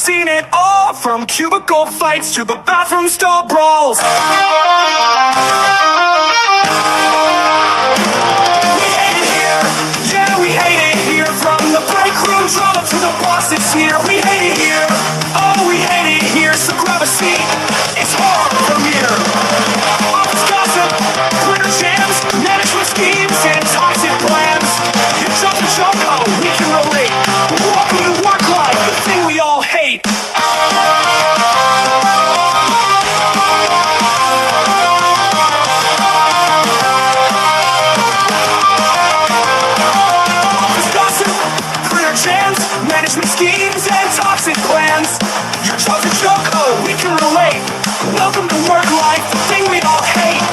seen it all, from cubicle fights to the bathroom stall brawls. We hate it here, yeah, we hate it here. From the break room drama to the boss that's here. We hate it here, oh, we hate it here. So grab a seat, it's horror from here. Office gossip, Twitter jams, management schemes, and toxic plans. You jump and jump, oh, we can relate. Welcome to work life, the thing we all hate. Office gossip, career jams, management schemes, and toxic plans. You jump and jump, oh, we can relate. Welcome to work life, the thing we all hate.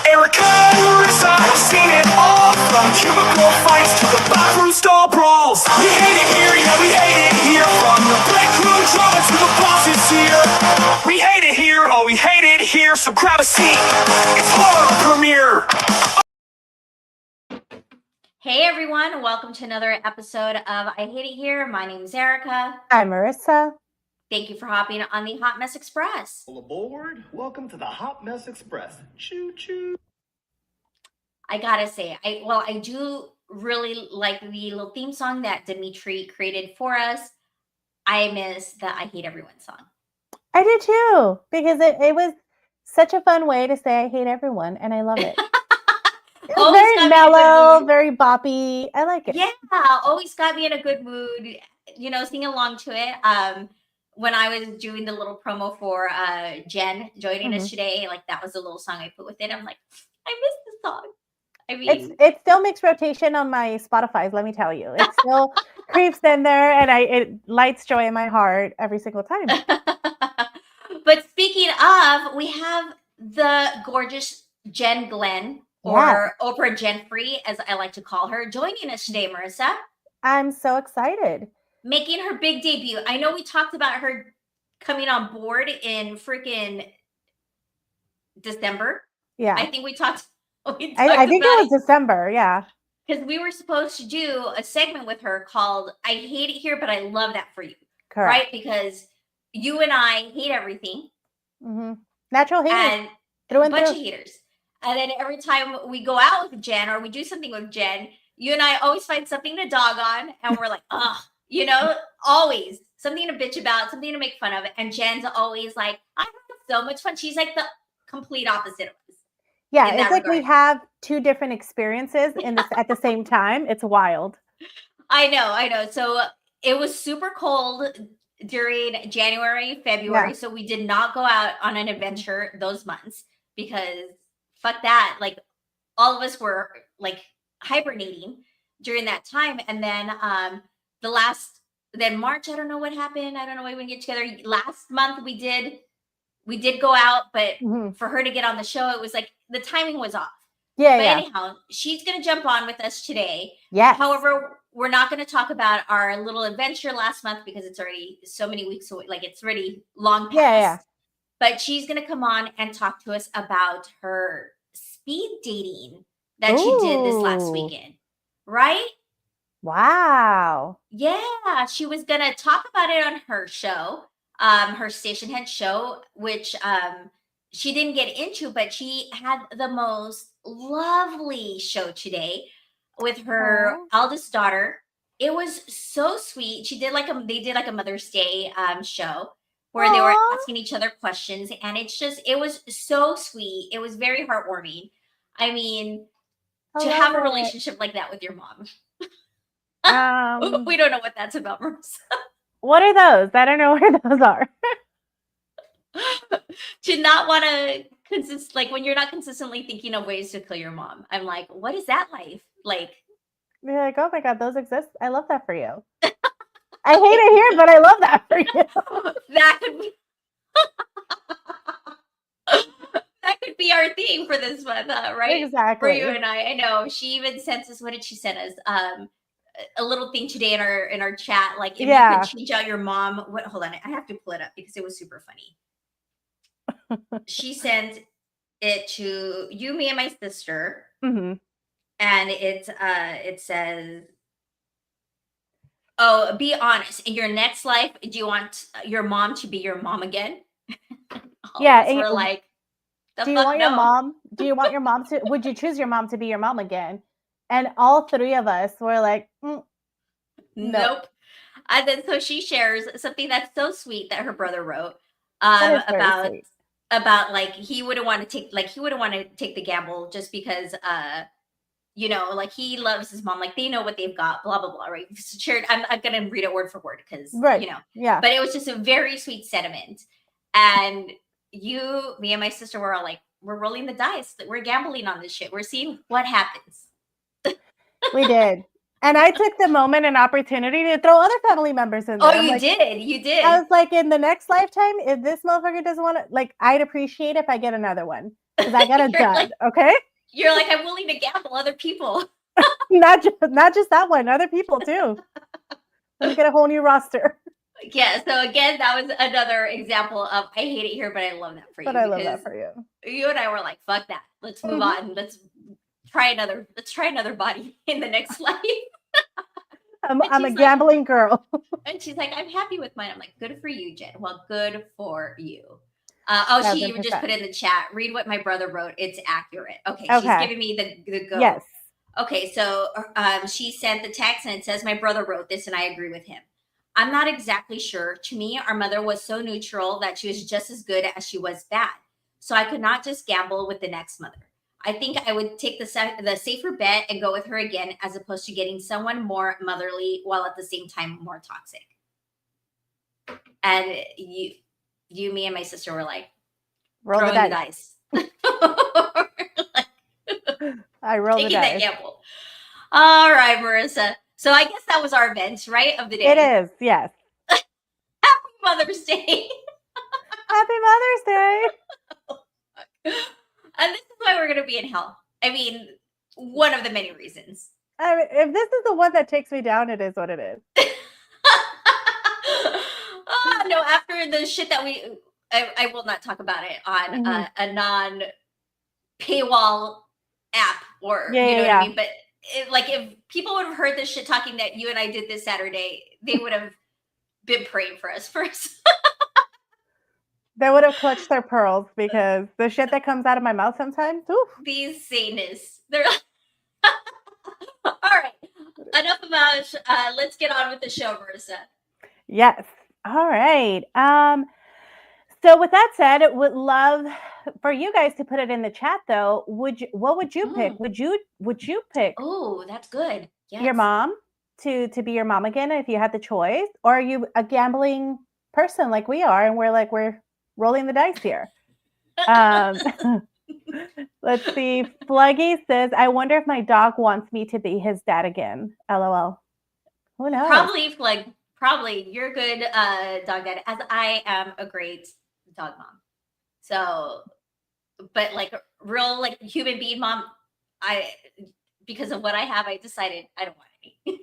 Erika and Marissa have seen it all, from cubicle fights to the bathroom stall brawls. We hate it here, yeah, we hate it here. From the break room drama to the bosses here. We hate it here, oh, we hate it here. So grab a seat, it's horror premiere. Hey everyone, welcome to another episode of I Hate It Here. My name is Erika. I'm Marissa. Thank you for hopping on the Hotmess Express. All aboard. Welcome to the Hotmess Express. Choo choo. I gotta say, I do really like the little theme song that Dimitri created for us. I miss the I Hate Everyone song. I did too, because it was such a fun way to say I hate everyone, and I love it. It was Always got very me in a good mellow, mood. very boppy. I like it. Yeah, always got me in a good mood, you know, sing along to it. When I was doing the little promo for Jen joining us today, like that was a little song I put with it. I'm like, I miss the song. I mean, It still makes rotation on my Spotify's, let me tell you. It still creeps in there, and it lights joy in my heart every single time. but speaking of, we have the gorgeous Jen Glenn, or Oprah Jenfrey, as I like to call her, joining us today, Marissa. I'm so excited. Making her big debut. I know we talked about her coming on board in freaking December. Yeah. I think we talked I think it was December, yeah. Because we were supposed to do a segment with her called I Hate It Here, but I Love That For You. Correct. Right? Because you and I hate everything. Mm-hmm. Natural haters. And a bunch of haters. And then every time we go out with Jen or we do something with Jen, you and I always find something to dog on. And we're like, ugh, you know, always something to bitch about, something to make fun of. And Jen's always like, I had so much fun. She's like the complete opposite of us. Yeah, it's like we have two different experiences at the same time. It's wild. I know. So it was super cold during January, February. Yeah. So we did not go out on an adventure those months because fuck that. Like all of us were like hibernating during that time. And then March, I don't know what happened. I don't know why we didn't get together. Last month we did go out, but for her to get on the show, it was like the timing was off. Yeah. But anyhow, she's going to jump on with us today. Yeah. However, we're not going to talk about our little adventure last month because it's already so many weeks away. Like it's already long past. Yeah. But she's going to come on and talk to us about her speed dating that she did this last weekend. Right? Wow. Yeah. She was going to talk about it on her show. Her station head show, which she didn't get into, but she had the most lovely show today with her eldest daughter. It was so sweet. They did like a Mother's Day show where they were asking each other questions, and it was so sweet. It was very heartwarming. I mean, to have a relationship like that with your mom. We don't know what that's about, Marissa. What are those? I don't know where those are. To not want to like when you're not consistently thinking of ways to kill your mom. I'm like, what is that life? Like, you're like, oh my God, those exist. I love that for you. I hate it here, but I love that for you. That could be our theme for this month, right? Exactly. For you and I know she even sent us. What did she send us? A little thing today in our chat, like if you could change out your mom. Hold on, I have to pull it up because it was super funny. She sent it to you, me, and my sister, and it says, Oh, be honest. In your next life, do you want your mom to be your mom again? All Yeah. of us were like, the Do you fuck want your no. mom? Do you want your mom to? Would you choose your mom to be your mom again? And all three of us were like, no. Nope. And then so she shares something that's so sweet that her brother wrote That is very about sweet. like he wouldn't want to take the gamble just because like he loves his mom, like they know what they've got, blah blah blah, right? Shared. I'm gonna read it word for word because Right. Yeah. but it was just a very sweet sentiment. And me and my sister were all like, we're rolling the dice, we're gambling on this shit, we're seeing what happens. We did. And I took the moment and opportunity to throw other family members in there. Oh, I'm you like, did. You did. I was like, in the next lifetime, if this motherfucker doesn't want to, like, I'd appreciate if I get another one because I got a You're dud. like- Okay. You're like, I'm willing to gamble other people. Not just that one, other people too. Let me get a whole new roster. Yeah. So again, that was another example of I hate it here, but I love that for you. But I love that for you. You and I were like, fuck that. Let's move on. Let's try another body in the next life. I'm a gambling girl. And she's like, I'm happy with mine. I'm like, good for you, Jen. Well, good for you. She 100%. just put in the chat. Read what my brother wrote. It's accurate. Okay. She's Okay. giving me the go. Yes. Okay, so she sent the text and it says, my brother wrote this and I agree with him. I'm not exactly sure. To me, our mother was so neutral that she was just as good as she was bad. So I could not just gamble with the next mother. I think I would take the safer bet and go with her again, as opposed to getting someone more motherly while at the same time more toxic. And me and my sister were like, roll the dice. I rolled the dice. Taking that gamble. All right, Marissa. So I guess that was our event, right, of the day. It is, yes. Happy Mother's Day. Happy Mother's Day. And this is why we're going to be in hell. I mean, one of the many reasons. I mean, if this is the one that takes me down, it is what it is. No, after the shit that I will not talk about it on a non-paywall app or, you know what I mean? But if people would have heard this shit talking that you and I did this Saturday, they would have been praying for us first. They would have clutched their pearls because the shit that comes out of my mouth sometimes. Oof. These Satanists. They're all right. Enough about let's get on with the show, Marissa. Yes. All right. So with that said, would love for you guys to put it in the chat though. What would you pick? Would you pick Oh, that's good. Yes. your mom to be your mom again if you had the choice? Or are you a gambling person like we are and we're rolling the dice here? Let's see. Fluggy says, I wonder if my dog wants me to be his dad again. LOL. Who knows? Probably you're good dog dad, as I am a great dog mom. So, but like real like human being mom, because of what I have, I decided I don't want any.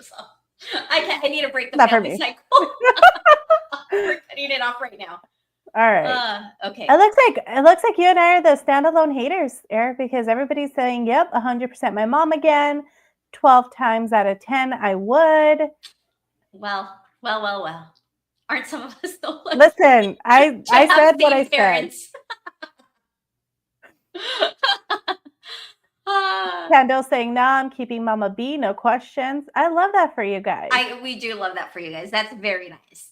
So I need to break the family cycle. We're cutting it off right now. All right. Okay. It looks like you and I are the standalone haters, Eric, because everybody's saying, yep, 100% my mom again. 12 times out of 10, I would. Well. Aren't some of us though? Listen, I said what I parents. said. Kendall saying, no, I'm keeping Mama B, no questions. I love that for you guys. We do love that for you guys. That's very nice.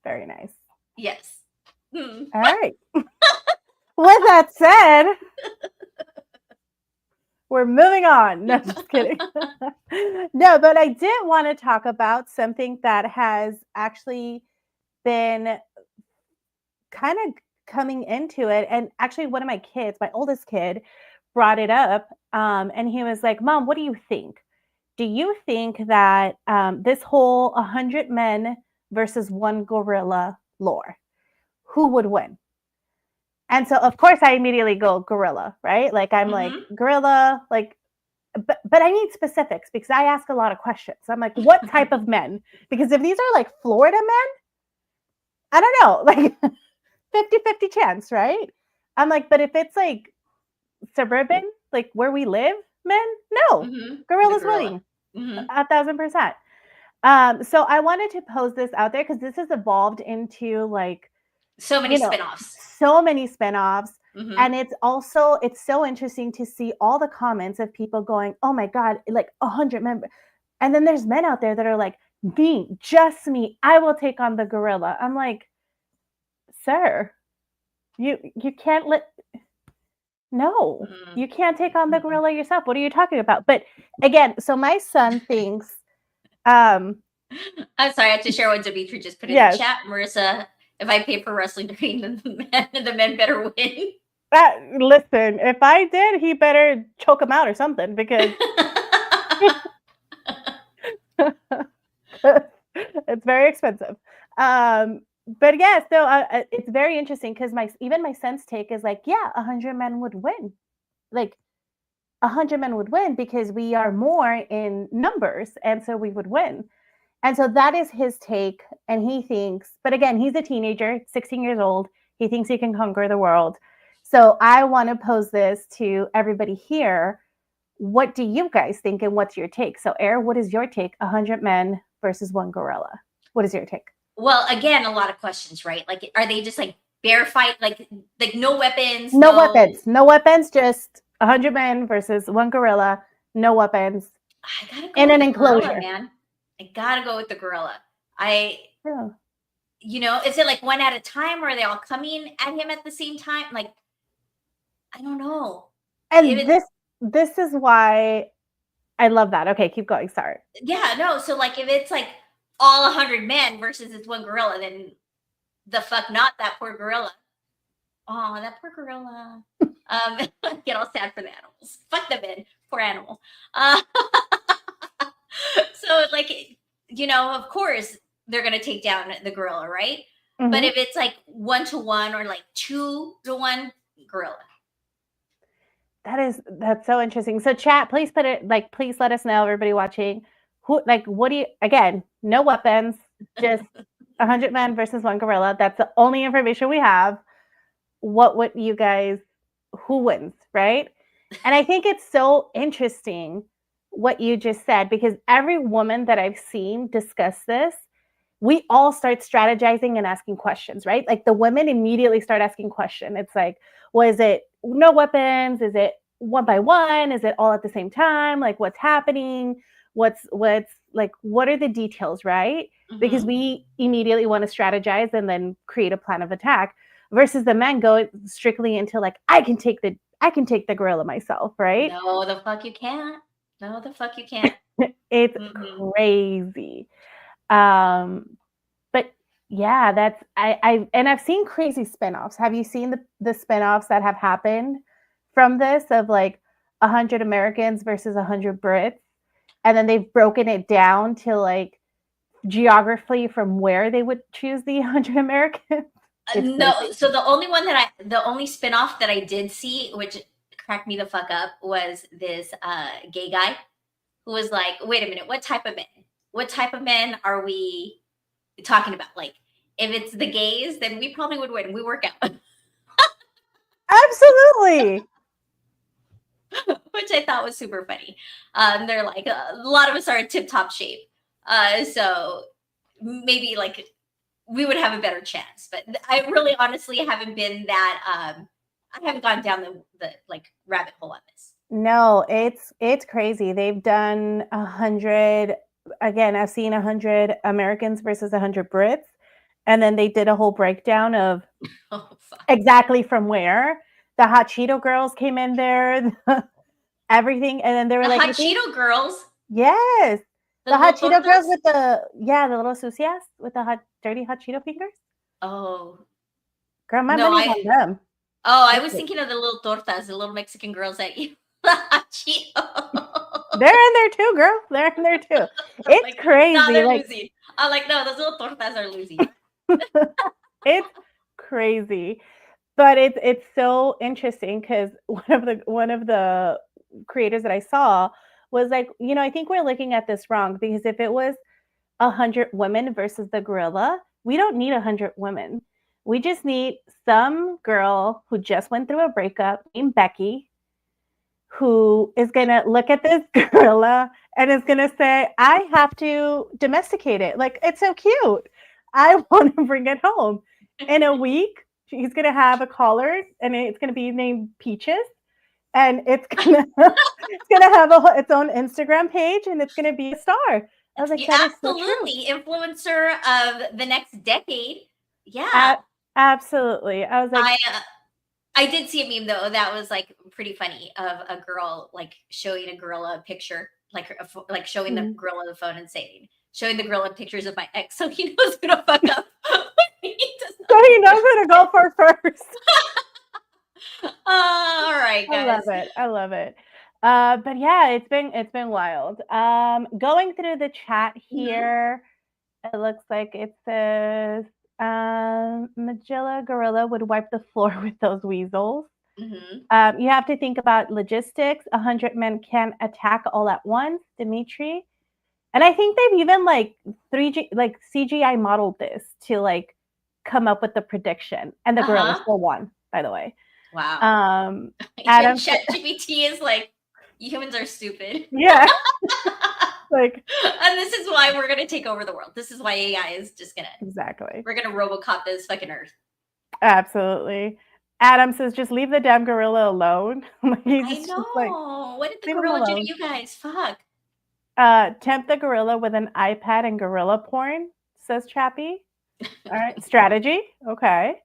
Very nice. Yes. All right. With that said, we're moving on. No, just kidding. No, but I did want to talk about something that has actually been kind of coming into it. And actually, one of my kids, my oldest kid, brought it up. And he was like, Mom, what do you think? Do you think that this whole 100 men versus one gorilla lore, who would win? And so, of course, I immediately go gorilla, right? Like, I'm like, gorilla, like, but I need specifics because I ask a lot of questions. I'm like, what type of men? Because if these are like Florida men, I don't know, like 50-50 chance, right? I'm like, but if it's like suburban, like where we live, men, no, gorilla's winning. Mhm. 1,000%. So I wanted to pose this out there because this has evolved into like, So many spin-offs. so many spinoffs. Mhm. And it's so interesting to see all the comments of people going, oh my God, like 100 men. And then there's men out there that are like, me, just me, I will take on the gorilla. I'm like, sir, you can't no, Mm. you can't take on the Mm-mm. gorilla yourself. What are you talking about? But again, so my son thinks, um, I'm sorry, I have to share what Dimitri just put in the yes, chat. Marissa, if I pay for wrestling training, then the men better win. listen, if I did, he better choke him out or something because it's very expensive. But yeah, so it's very interesting because even my son's take is like, yeah, 100 men would win. Like 100 men would win because we are more in numbers, and so we would win. And so that is his take, and he thinks. But again, he's a teenager, 16 years old. He thinks he can conquer the world. So I want to pose this to everybody here. What do you guys think, and what's your take? So, Air, what is your take? 100 men versus one gorilla. What is your take? Well, again, a lot of questions, right? Like, are they just like bear fight, like no weapons, No weapons. No weapons. Just 100 men versus one gorilla. No weapons. I gotta go In with an the gorilla, enclosure. man. I gotta go with the gorilla. Yeah. Is it like one at a time, or are they all coming at him at the same time? Like, I don't know. And If this is why I love that. Okay, keep going. Sorry. Yeah, no. So like, if it's like all 100 men versus it's one gorilla, then the fuck not, that poor gorilla. Oh, that poor gorilla. Get all sad for the animals. Fuck the men. Poor animal. Uh, so like, of course they're gonna take down the gorilla, right? But Mhm. if it's like 1-to-1 or like 2-to-1, gorilla. That's so interesting. So chat, please put it like please let us know, everybody watching. What do you again, no weapons, just 100 men versus one gorilla. That's the only information we have. What would you guys who wins, right? And I think it's so interesting what you just said because every woman that I've seen discuss this, we all start strategizing and asking questions, right? Like the women immediately start asking questions. It's like, well, is it no weapons? Is it one by one? Is it all at the same time? Like what's happening? What's like what are the details, right? Because Mhm. we immediately want to strategize and then create a plan of attack versus the men go strictly into like I can take the gorilla myself, right? No, the fuck you can't. No, the fuck you can't. It's Mm-mm. crazy. But yeah, that's I've seen crazy spinoffs. Have you seen the spinoffs that have happened from this of like 100 Americans versus 100 Brits? And then they've broken it down to like geography from where they would choose the 100 Americans. It's No, crazy. so the only spinoff that I did see, which cracked me the fuck up, was this gay guy who was like, wait a minute, what type of men? What type of men are we talking about? Like, if it's the gays, then we probably would win. We work out. Absolutely. Which I thought was super funny. They're like, a lot of us are in tip top shape. So maybe like we would have a better chance. But I really honestly haven't been that, I haven't gone down the like rabbit hole on this. No, it's crazy. They've done 100 again, I've seen 100 Americans versus 100 Brits. And then they did a whole breakdown of Oh, fuck. exactly from where. The Hot Cheeto girls came in there, everything. And then they were The like, Hot Cheeto girls, yes. the The Hot little Cheeto girls tortas. with the little sucias with the dirty Hot Cheeto fingers. Oh, Girl, my no, money's on them. I was thinking of the little tortas, the little Mexican girls that eat the Hot Cheeto. They're in there too, girl. They're in there too. It's Like, no, crazy. they're Like losing. I'm like, no, those little tortas are losing. it's crazy. But it's so interesting because one of the creators that I saw was like, I think we're looking at this wrong because if it was 100 women versus the gorilla, we don't need 100 women. We just need some girl who just went through a breakup named Becky, who is going to look at this gorilla and is going to say, I have to domesticate it. Like, it's so cute. I want to bring it home. In a week, he's going to have a collar and it's going to be named Peaches. And it's gonna have its own Instagram page, and it's gonna be a star. I was like, that is so true. Absolutely, influencer of the next decade. Yeah, absolutely. I was like, I did see a meme though that was like pretty funny of a girl like showing a gorilla a picture, like showing the gorilla the phone and showing the gorilla pictures of my ex, so he knows who to fuck up. So he knows who to go for first. All right, guys. I love it. But yeah, it's been wild. Going through the chat here, it looks like it says Magilla Gorilla would wipe the floor with those weasels. You have to think about logistics. 100 men can't attack all at once, Dimitri. And I think they've even like CGI modeled this to like come up with the prediction. And the gorilla still won, by the way. Wow. Adam ChatGPT is like, humans are stupid. Yeah. Like, and this is why we're gonna take over the world. This is why AI is just gonna we're gonna RoboCop this fucking earth. Absolutely. Adam says, just leave the damn gorilla alone. I know. What did the gorilla do to you guys? Fuck. Tempt the gorilla with an iPad and gorilla porn, says Chappie. All right. Strategy. Okay.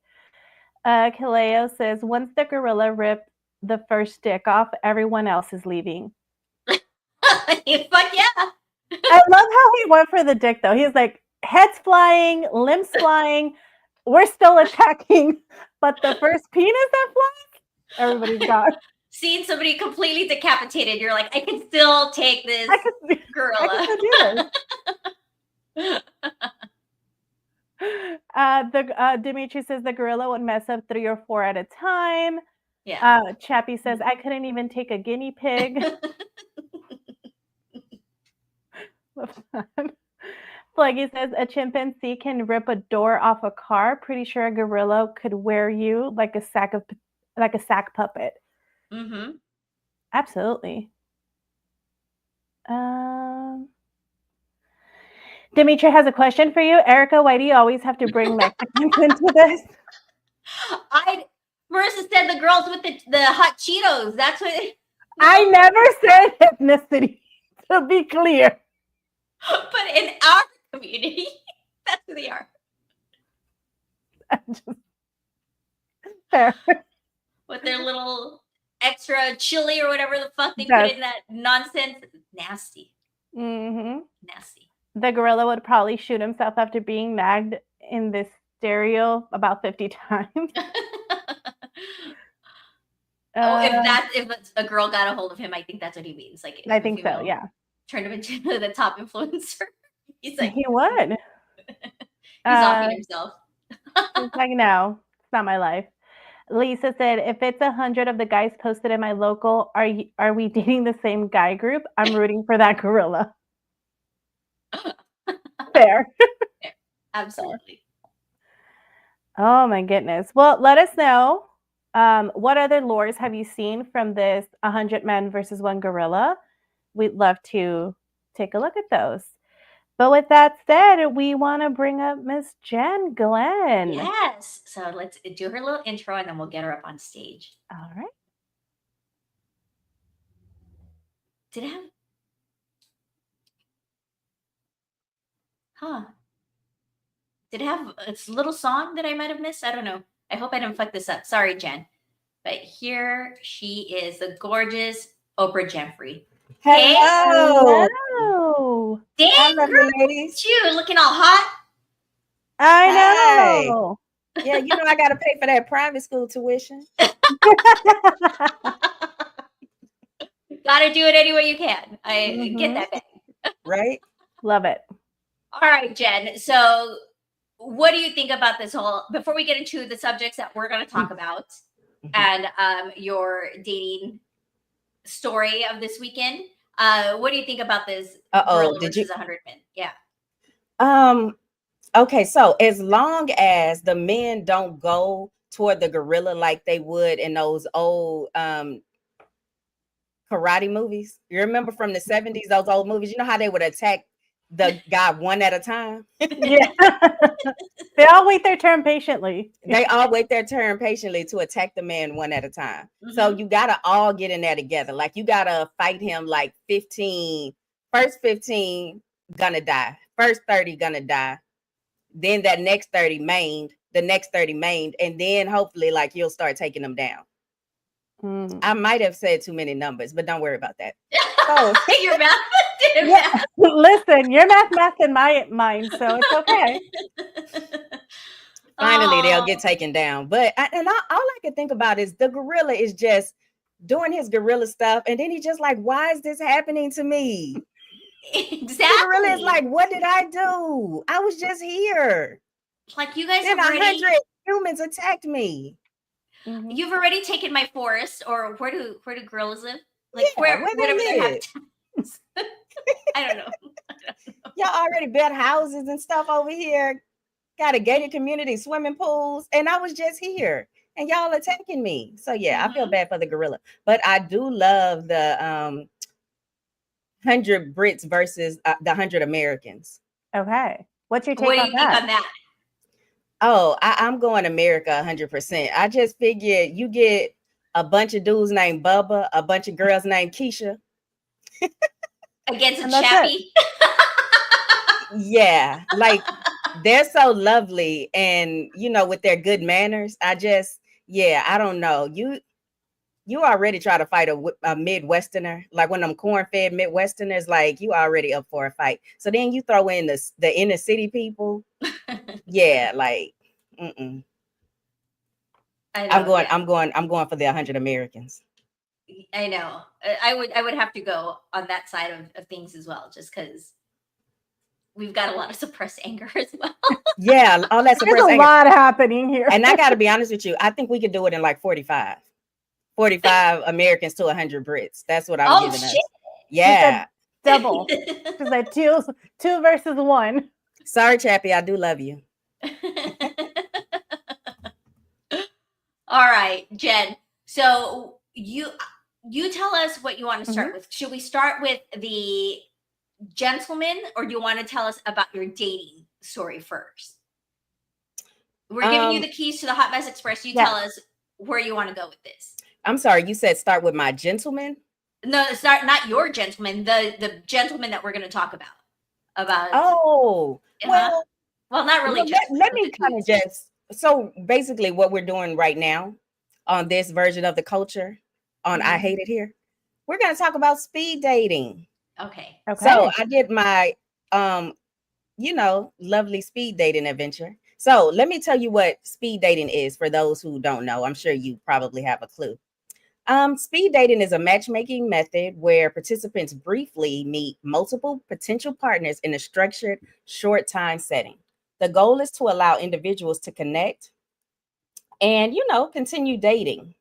Kaleo says, once the gorilla ripped the first dick off, everyone else is leaving. Fuck yeah. I love how he went for the dick, though. He's like, heads flying, limbs flying. We're still attacking. But the first penis that flies, everybody's gone. Seeing somebody completely decapitated, you're like, I can still take this gorilla. I can still do this. Dimitri says the gorilla would mess up 3 or 4 at a time. Yeah. Chappie says, I couldn't even take a guinea pig. Flaggy says a chimpanzee can rip a door off a car. Pretty sure a gorilla could wear you like a sack puppet. Absolutely. Dimitri has a question for you. Erika, why do you always have to bring Mexicans into this? Marissa said the girls with the hot Cheetos. That's what I never said ethnicity, to be clear. But in our community, that's who they are. Fair. With their little extra chili or whatever the fuck they put in that nonsense. Nasty. Nasty. The gorilla would probably shoot himself after being nagged in this stereo about 50 times. If a girl got a hold of him, I think that's what he means. Like, I think so, yeah. Turned him into the top influencer. He's like, he would. He's offing himself. He's like, no, it's not my life. Lisa said, if it's 100 of the guys posted in my local, are we dating the same guy group? I'm rooting for that gorilla. Fair. Absolutely. Oh my goodness. Well, let us know. What other lures have you seen from this 100 men versus 1 gorilla? We'd love to take a look at those. But with that said, we want to bring up Miss Jen Glenn. Yes. So let's do her little intro and then we'll get her up on stage. All right. Did it have? Huh. Did it have a little song that I might have missed? I don't know. I hope I didn't fuck this up. Sorry, Jen. But here she is, the gorgeous Oprah Jeffrey. Hello. Hello. Dang, girl, ladies. you looking all hot. I know. Yeah, you know I got to pay for that private school tuition. Gotta do it any way you can. I get that back. Right? Love it. All right, Jen. So what do you think about this whole, before we get into the subjects that we're going to talk about and your dating story of this weekend, what do you think about this gorilla versus 100 men? Yeah. Okay, so as long as the men don't go toward the gorilla like they would in those old karate movies. You remember from the 70s, those old movies? You know how they would attack the guy one at a time? Yeah. They all wait their turn patiently. They all wait their turn patiently to attack the man one at a time. So you gotta all get in there together. Like you gotta fight him like 15, first 15 gonna die, first 30 gonna die, then that next 30 maimed, the next 30 maimed, and then hopefully like you'll start taking them down. I might have said too many numbers, but don't worry about that. Oh, your math did Yeah. Listen, you're math in my mind, so it's okay. Finally, they'll get taken down. But all I can think about is the gorilla is just doing his gorilla stuff, and then he's just like, "Why is this happening to me?" Exactly. The gorilla is like, "What did I do? I was just here." Like you guys then have already 100 humans attacked me. You've already taken my forest, or where do gorillas live? Like Yeah, where whatever they their live. habitats. I don't know. Y'all already built houses and stuff over here. Got a gated community, swimming pools, and I was just here, and y'all attacking me. So yeah, I feel bad for the gorilla, but I do love the 100 Brits versus the 100 Americans. Okay, what's your take What do on you think that? on that? Oh, I'm going America 100%. I just figured you get a bunch of dudes named Bubba, a bunch of girls named Keisha. Against a And that's chappie? Yeah, like they're so lovely, and with their good manners. I don't know. You already try to fight a Midwesterner, like one of them corn-fed Midwesterners, like you already up for a fight. So then you throw in the inner city people. Yeah, like I'm going for the 100 Americans. I know. I would have to go on that side of things as well, just because we've got a lot of suppressed anger as well. Yeah, all that suppressed There's a anger. lot happening here. And I got to be honest with you, I think we could do it in like 45 Americans to 100 Brits. That's what I'm giving us. Yeah. Double. She's like two versus one. Sorry, Chappie, I do love you. All right, Jen. So you tell us what you want to start with. Should we start with the gentleman, or do you want to tell us about your dating story first? We're giving you the keys to the Hotmess Express. You tell us where you want to go with this. I'm sorry, you said start with my gentleman? No, it's not your gentleman, the gentleman that we're going to talk about. Well, not really. Let me kind of so basically what we're doing right now on this version of the culture on I Hate It Here, we're going to talk about speed dating. Okay. So I did my lovely speed dating adventure. So let me tell you what speed dating is for those who don't know. I'm sure you probably have a clue. Speed dating is a matchmaking method where participants briefly meet multiple potential partners in a structured, short time setting. The goal is to allow individuals to connect and, continue dating.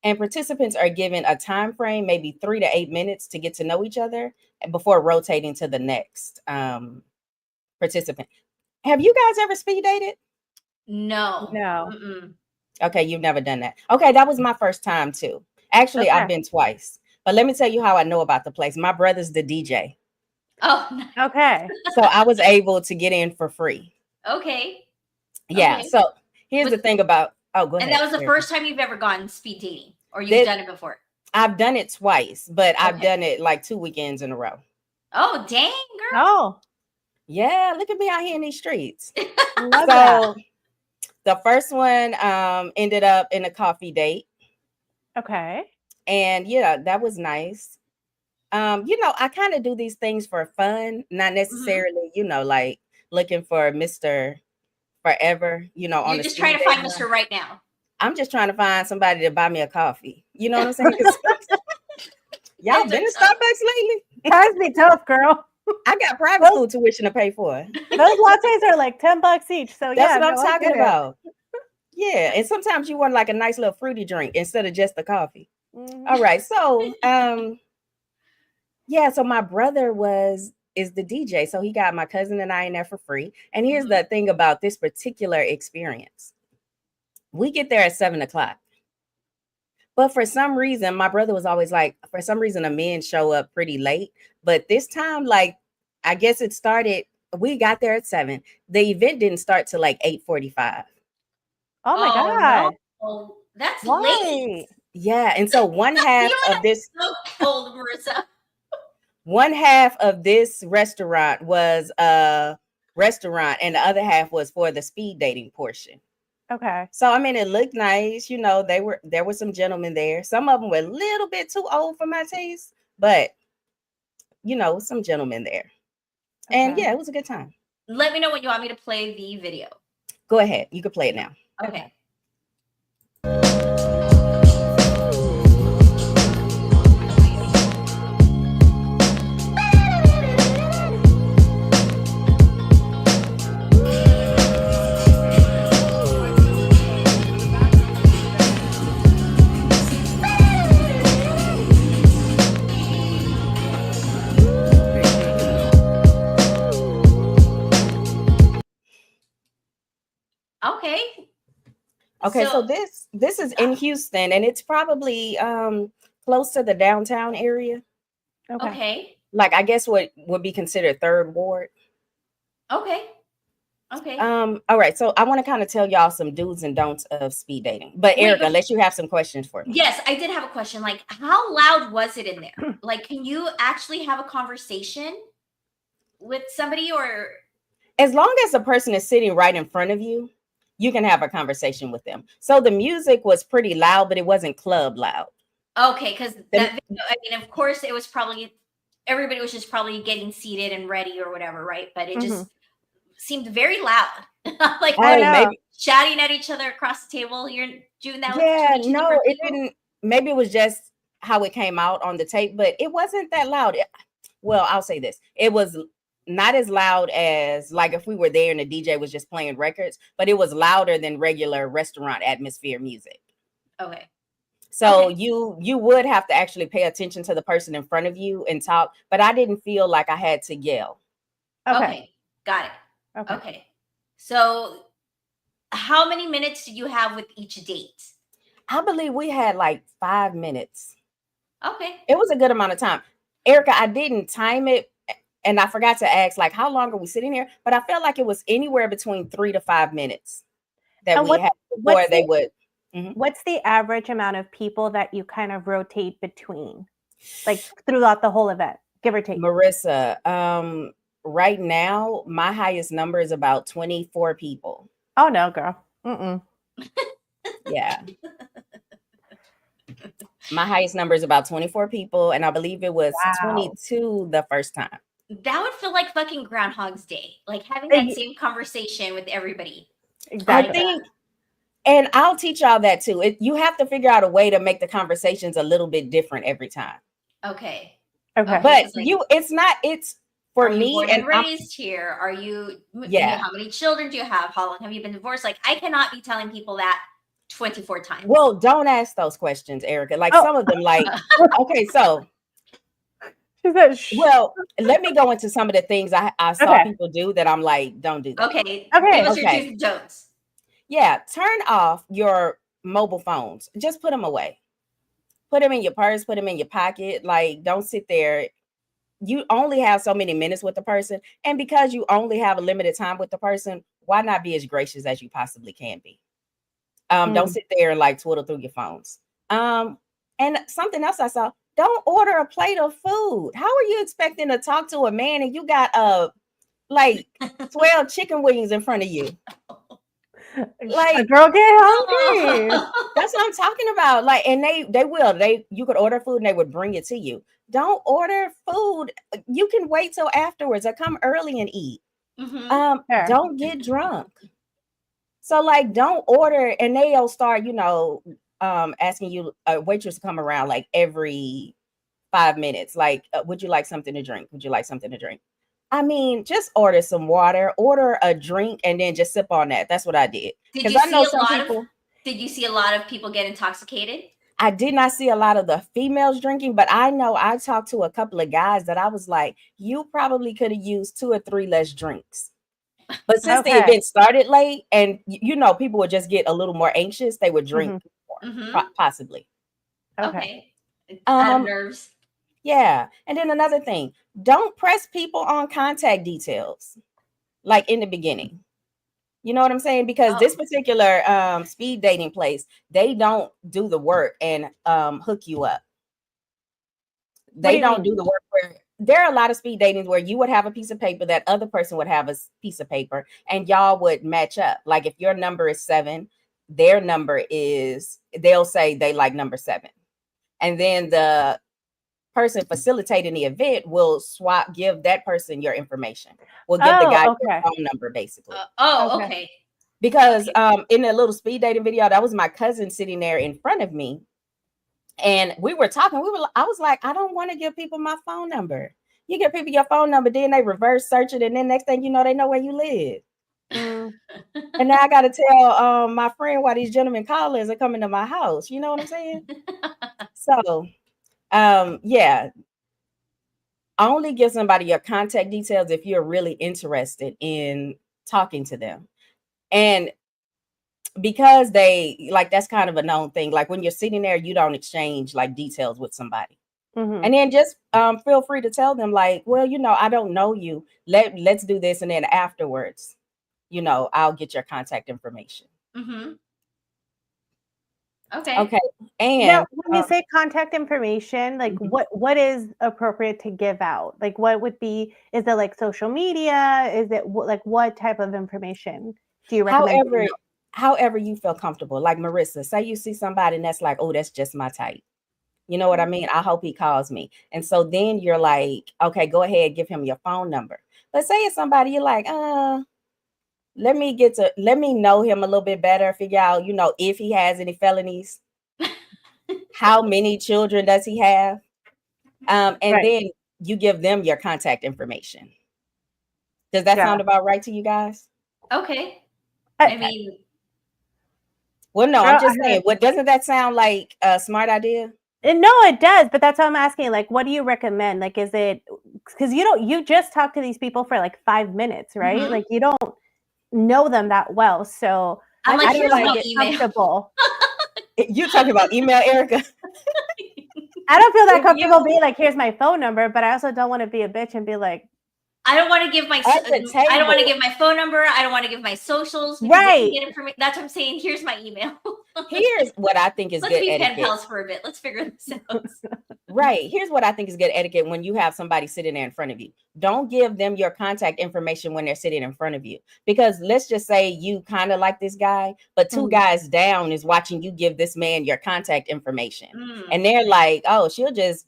And participants are given a time frame, maybe 3 to 8 minutes, to get to know each other before rotating to the next participant. Have you guys ever speed dated? No. No. Okay, you've never done that. Okay, that was my first time too. Actually, I've been twice. But let me tell you how I know about the place. My brother's the DJ. Oh, nice. Okay. So I was able to get in for free. Okay. Yeah. Okay. So here's the thing about. Oh, go ahead. And that was the first time you've ever gone speed dating, or you've done it before? I've done it twice, but I've done it like 2 weekends in a row. Oh, dang, girl. Oh. Yeah, look at me out here in these streets. Love that. The first one ended up in a coffee date. Okay. And yeah, that was nice. I kind of do these things for fun, not necessarily, like looking for Mr. Forever, You're just trying to find Mr. Right Now. I'm just trying to find somebody to buy me a coffee. You know what I'm saying? Y'all been to Starbucks lately? Times be tough, girl. I got private school tuition to pay for. Those lattes are like $10 each. So that's what I'm talking about. Yeah, and sometimes you want like a nice little fruity drink instead of just the coffee. All right, so so my brother is the DJ, so he got my cousin and I in there for free. And here's the thing about this particular experience: we get there at 7:00. But for some reason, my brother was always like, for some reason, the men show up pretty late. But this time, like, I guess it started, we got there at 7. The event didn't start till like 8:45. Oh my Oh God. no, that's late. Why? Yeah. And so one half of this, So cold, Marissa. one half of this restaurant was a restaurant, and the other half was for the speed dating portion. Okay. So I mean, it looked nice. You know, there were some gentlemen there. Some of them were a little bit too old for my taste, but you know, some gentlemen there. And Okay. yeah, it was a good time. Let me know when you want me to play the video. Go ahead. You can play it now. Okay. Okay. Okay, so So- this is in Houston, and it's probably close to the downtown area. Okay. Okay. Like I guess what would be considered third ward. Okay. Okay. All right, so I want to kind of tell y'all some do's and don'ts of speed dating. But Wait, Erica, but- unless you have some questions for me. Yes, I did have a question. Like, how loud was it in there? Like, can you actually have a conversation with somebody, or As long as the person is sitting right in front of you, you can have a conversation with them. So the music was pretty loud, but it wasn't club loud. okay? Because that video, I mean, of course, it was probably everybody was just probably getting seated and ready or whatever, right? But it just seemed very loud, like I know. maybe shouting at each other across the table. You're doing that. yeah, with two no, different it people? didn't. Maybe it was just how it came out on the tape, but it wasn't that loud. Well, I'll say this: it was not as loud as like if we were there and the DJ was just playing records, but it was louder than regular restaurant atmosphere music. Okay. So Okay. you would have to actually pay attention to the person in front of you and talk, but I didn't feel like I had to yell. Okay. Got it. Okay. Okay. So, how many minutes did you have with each date? I believe we had like 5 minutes. Okay. It was a good amount of time. Erica, I didn't time it, and I forgot to ask, like, how long are we sitting here? But I felt like it was anywhere between 3 to 5 minutes that And we had before what's they the- would. What's the average amount of people that you kind of rotate between, like throughout the whole event, give or take? Marissa, right now, my highest number is about 24 people. Oh no, girl. Mm-mm. Yeah. My highest number is about 24 people, and I believe it was Wow. 22 the first time. That would feel like fucking Groundhog's Day, like having Hey, that same conversation with everybody. Exactly. I think, and I'll teach y'all that too. You have to figure out a way to make the conversations a little bit different every time. Okay. Okay. But It's like, it's for are you me born and and raised here? Are you? Yeah. How many children do you have? How long have you been divorced? Like, I cannot be telling people that 24 times. well, don't ask those questions, Erica. Like Oh. some of them, like, okay, so She said, "Shh." well, let me go into some of the things I saw Okay. people do that I'm like, don't do that. Okay. Okay, Give us your okay. do's and don'ts. Yeah, turn off your mobile phones. Just put them away. Put them in your purse, put them in your pocket. Like, don't sit there. You only have so many minutes with the person. And because you only have a limited time with the person, why not be as gracious as you possibly can be? Don't sit there and like twiddle through your phones. And something else I saw, don't order a plate of food. How are you expecting to talk to a man and you got like 12 chicken wings in front of you? A Like, girl get hungry. that's what I'm talking about. Like, and you could order food and they would bring it to you. Don't order food. You can wait till afterwards or come early and eat. Mhm. Sure. Don't get drunk. So like, don't order, and they'll start, asking you a waitress to come around like every 5 minutes. Like, would you like something to drink? Would you like something to drink? I mean, just order some water, order a drink, and then just sip on that. That's what I did. Did Because you I know see a some lot people. of? Did you see a lot of people get intoxicated? I did not see a lot of the females drinking, but I know I talked to a couple of guys that I was like, you probably could have used 2 or 3 less drinks. But since the Okay. event started late and people would just get a little more anxious, they would drink more, Mhm. possibly. Okay. Out of Um, nerves. yeah. And then another thing, don't press people on contact details like in the beginning. You know what I'm saying? Because this Oh. particular speed dating place, they don't do the work and hook you up. What do They you don't mean? do the work where there are a lot of speed datings where you would have a piece of paper, that other person would have a piece of paper, and y'all would match up. Like if your number is 7, their number is, they'll say they like number 7. And then the person facilitating the event will give that person your information. Will give the Oh, guy your okay. phone number basically. Oh, Okay. okay. Because Okay. in a little speed dating video, that was my cousin sitting there in front of me. And we were talking. I was like, I don't want to give people my phone number. You give people your phone number, then they reverse search it, and then next thing you know, they know where you live. Mm. And now I got to tell my friend why these gentlemen callers are coming to my house. You know what I'm saying? So, yeah, only give somebody your contact details if you're really interested in talking to them. And because they like, that's kind of a known thing. Like when you're sitting there, you don't exchange like details with somebody. Mhm. And then just feel free to tell them like, well, I don't know you. Let's do this. And then afterwards, I'll get your contact information. Mm-hmm. Okay. Okay. Now, And when you say contact information, like mhm. what is appropriate to give out? Like what would be, is it like social media? Is it like what type of information do you recommend giving out? however you feel comfortable. Like Marissa, say you see somebody and that's like, oh, that's just my type. You know what I mean? I hope he calls me. And so then you're like, okay, go ahead, give him your phone number. But say it's somebody you're like, let me know him a little bit better, figure out, if he has any felonies, how many children does he have? And Right. then you give them your contact information. Does that Yeah. sound about right to you guys? Okay. I- I mean, Well, no, I'm Girl, I just saying, heard, doesn't that sound like a smart idea? no, it does, but that's what I'm asking. Like, what do you recommend? Like, is it because you just talk to these people for like 5 minutes, right? Mhm. Like, you don't know them that well, so I'm I like, I feel don't here's know how my to get email. comfortable. You're talking about email, Erika. I don't feel that If comfortable you, being like, here's my phone number, but I also don't want to be a bitch and be like, I don't want to give my, At the I don't want to table, give my phone number. I don't want to give my socials because they can right. get information. That's what I'm saying. Here's my email. here's what I think is Let's good be pen etiquette. pals for a bit. Let's figure this out. Right. Here's what I think is good etiquette when you have somebody sitting there in front of you. Don't give them your contact information when they're sitting in front of you. Because let's just say you kind of like this guy, but 2 Mhm. guys down is watching you give this man your contact information. Mm. And they're like, oh, she'll just,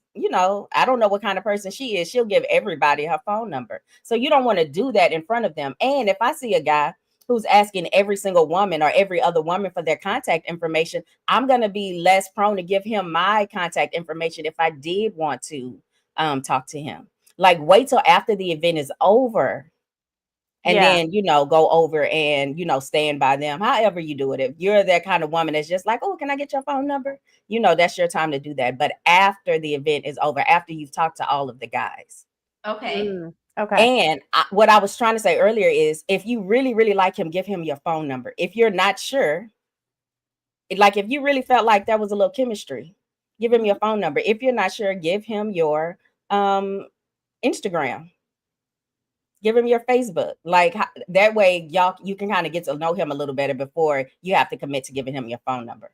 I don't know what kind of person she is. She'll give everybody her phone number. So you don't want to do that in front of them. And if I see a guy who's asking every single woman or every other woman for their contact information, I'm going to be less prone to give him my contact information if I did want to talk to him. Like wait till after the event is over and Yeah. then, go over and, stand by them. However you do it. If you're that kind of woman that's just like, oh, can I get your phone number? That's your time to do that. But after the event is over, after you've talked to all of the guys. Okay. Okay. And what I was trying to say earlier is if you really, really like him, give him your phone number. If you're not sure, like if you really felt like there was a little chemistry, give him your phone number. If you're not sure, give him your Instagram. Give him your Facebook. Like that way you can kind of get to know him a little better before you have to commit to giving him your phone number.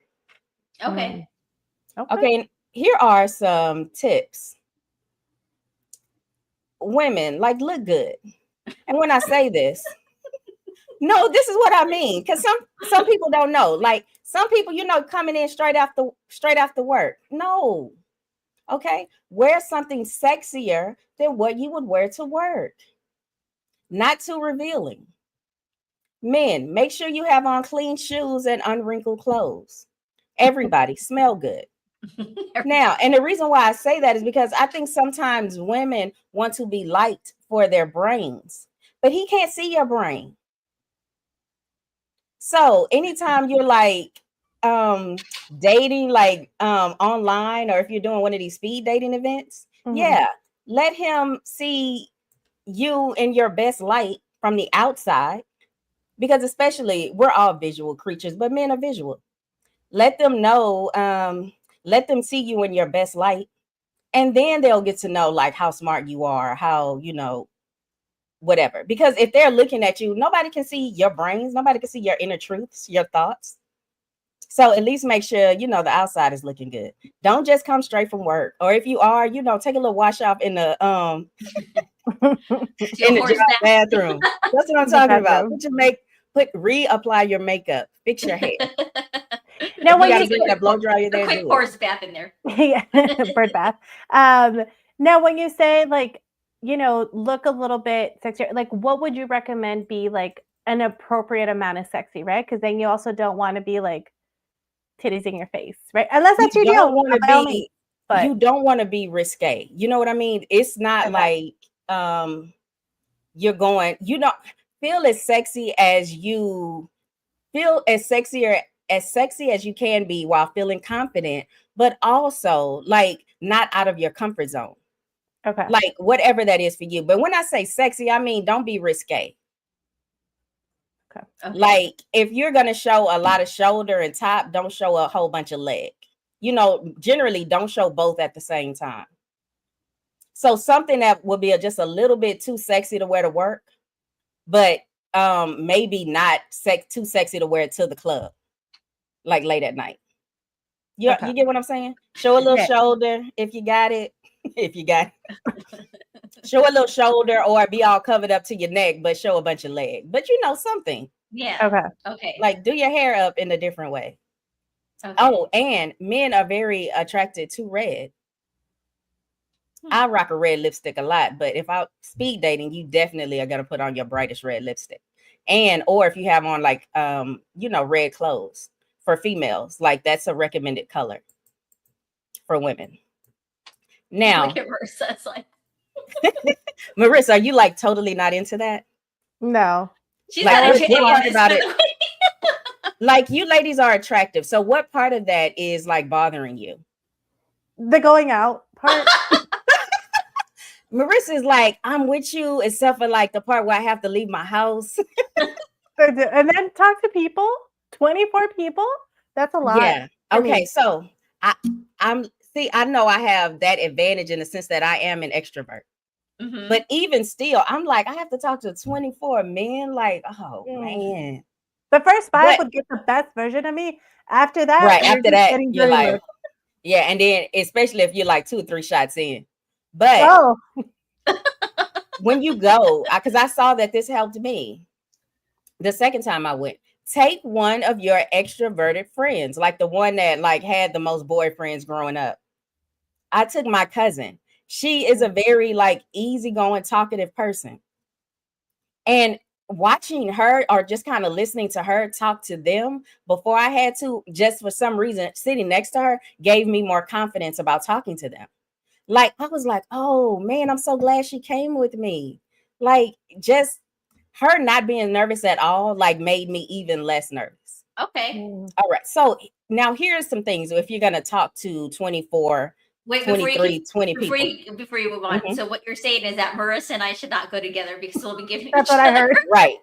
Okay. Okay. Okay, and here are some tips. Women, like, look good. And when I say this, no, this is what I mean. Because some people don't know. Like some people, coming in straight after work. No. Okay. Wear something sexier than what you would wear to work. Not too revealing. Men, make sure you have on clean shoes and unwrinkled clothes. Everybody smell good. Now, and the reason why I say that is because I think sometimes women want to be liked for their brains, but he can't see your brain. So anytime you're like dating like online, or if you're doing one of these speed dating events, yeah, let him see you in your best light from the outside, because especially we're all visual creatures, but men are visual. Let them know let them see you in your best light. And then they'll get to know like how smart you are, how, whatever. Because if they're looking at you, nobody can see your brains. Nobody can see your inner truths, your thoughts. So at least make sure, the outside is looking good. Don't just come straight from work. Or if you are, take a little wash off in the in the horse job bath. bathroom. That's what I'm In the talking about. bathroom. Reapply your makeup, fix your hair. Now, If you when got to you bring that blow dryer A there, quick do it. horse bath in there. yeah, bird bath. Now, when you say like, look a little bit sexier, like, what would you recommend be like an appropriate amount of sexy, right? Because then you also don't want to be like titties in your face, right? Unless that's your You deal, don't want to by all means. be But you don't want to be risque. You know what I mean? It's not okay. like you're going, feel as sexy as you feel, as sexy as you can be while feeling confident, but also like not out of your comfort zone. Okay. Like whatever that is for you. But when I say sexy, I mean don't be risque. Okay. Like if you're gonna show a lot of shoulder and top, don't show a whole bunch of leg. Generally don't show both at the same time. So something that would be just a little bit too sexy to wear to work, but maybe not too sexy to wear it to the club, like late at night. You get what I'm saying? Show a little Yeah. shoulder if you got it. If you got it. Show a little shoulder or be all covered up to your neck, but show a bunch of leg. But something. Yeah. Okay. Okay. Like do your hair up in a different way. Okay. Oh, and men are very attracted to red. I rock a red lipstick a lot, but if I speed dating, you definitely are gonna put on your brightest red lipstick. Or if you have on like red clothes for females, like that's a recommended color for women. Now, Look at Marissa. It's like Marissa, are you like totally not into that? No. she's Like got a we're talking about it. by the way. Like you ladies are attractive. So what part of that is like bothering you? The going out part. Marissa is like, I'm with you, except for like the part where I have to leave my house. And then talk to people. 24 people. That's a lot. Yeah. Okay. So I know I have that advantage in the sense that I am an extrovert. Mhm. But even still, I'm like, I have to talk to 24 men. Like, oh man. The first 5 But- would get the best version of me. After that, Right. you're After just that, getting you're dirty like, looks. yeah. And then especially if you're like 2 or 3 shots in. But Oh, when you go, because I saw that this helped me the second time I went. Take one of your extroverted friends, like the one that like had the most boyfriends growing up. I took my cousin. She is a very like easygoing, talkative person. And watching her or just kind of listening to her talk to them before I had to, just for some reason, sitting next to her gave me more confidence about talking to them. Like, I was like, oh man, I'm so glad she came with me. Like, just her not being nervous at all, like, made me even less nervous. Okay. All right. So now here's some things. If you're going to talk to 24, Wait, 23, 20 people. before you move on. Mhm. So what you're saying is that Marissa and I should not go together because we'll be giving that's each what I other heard. Right.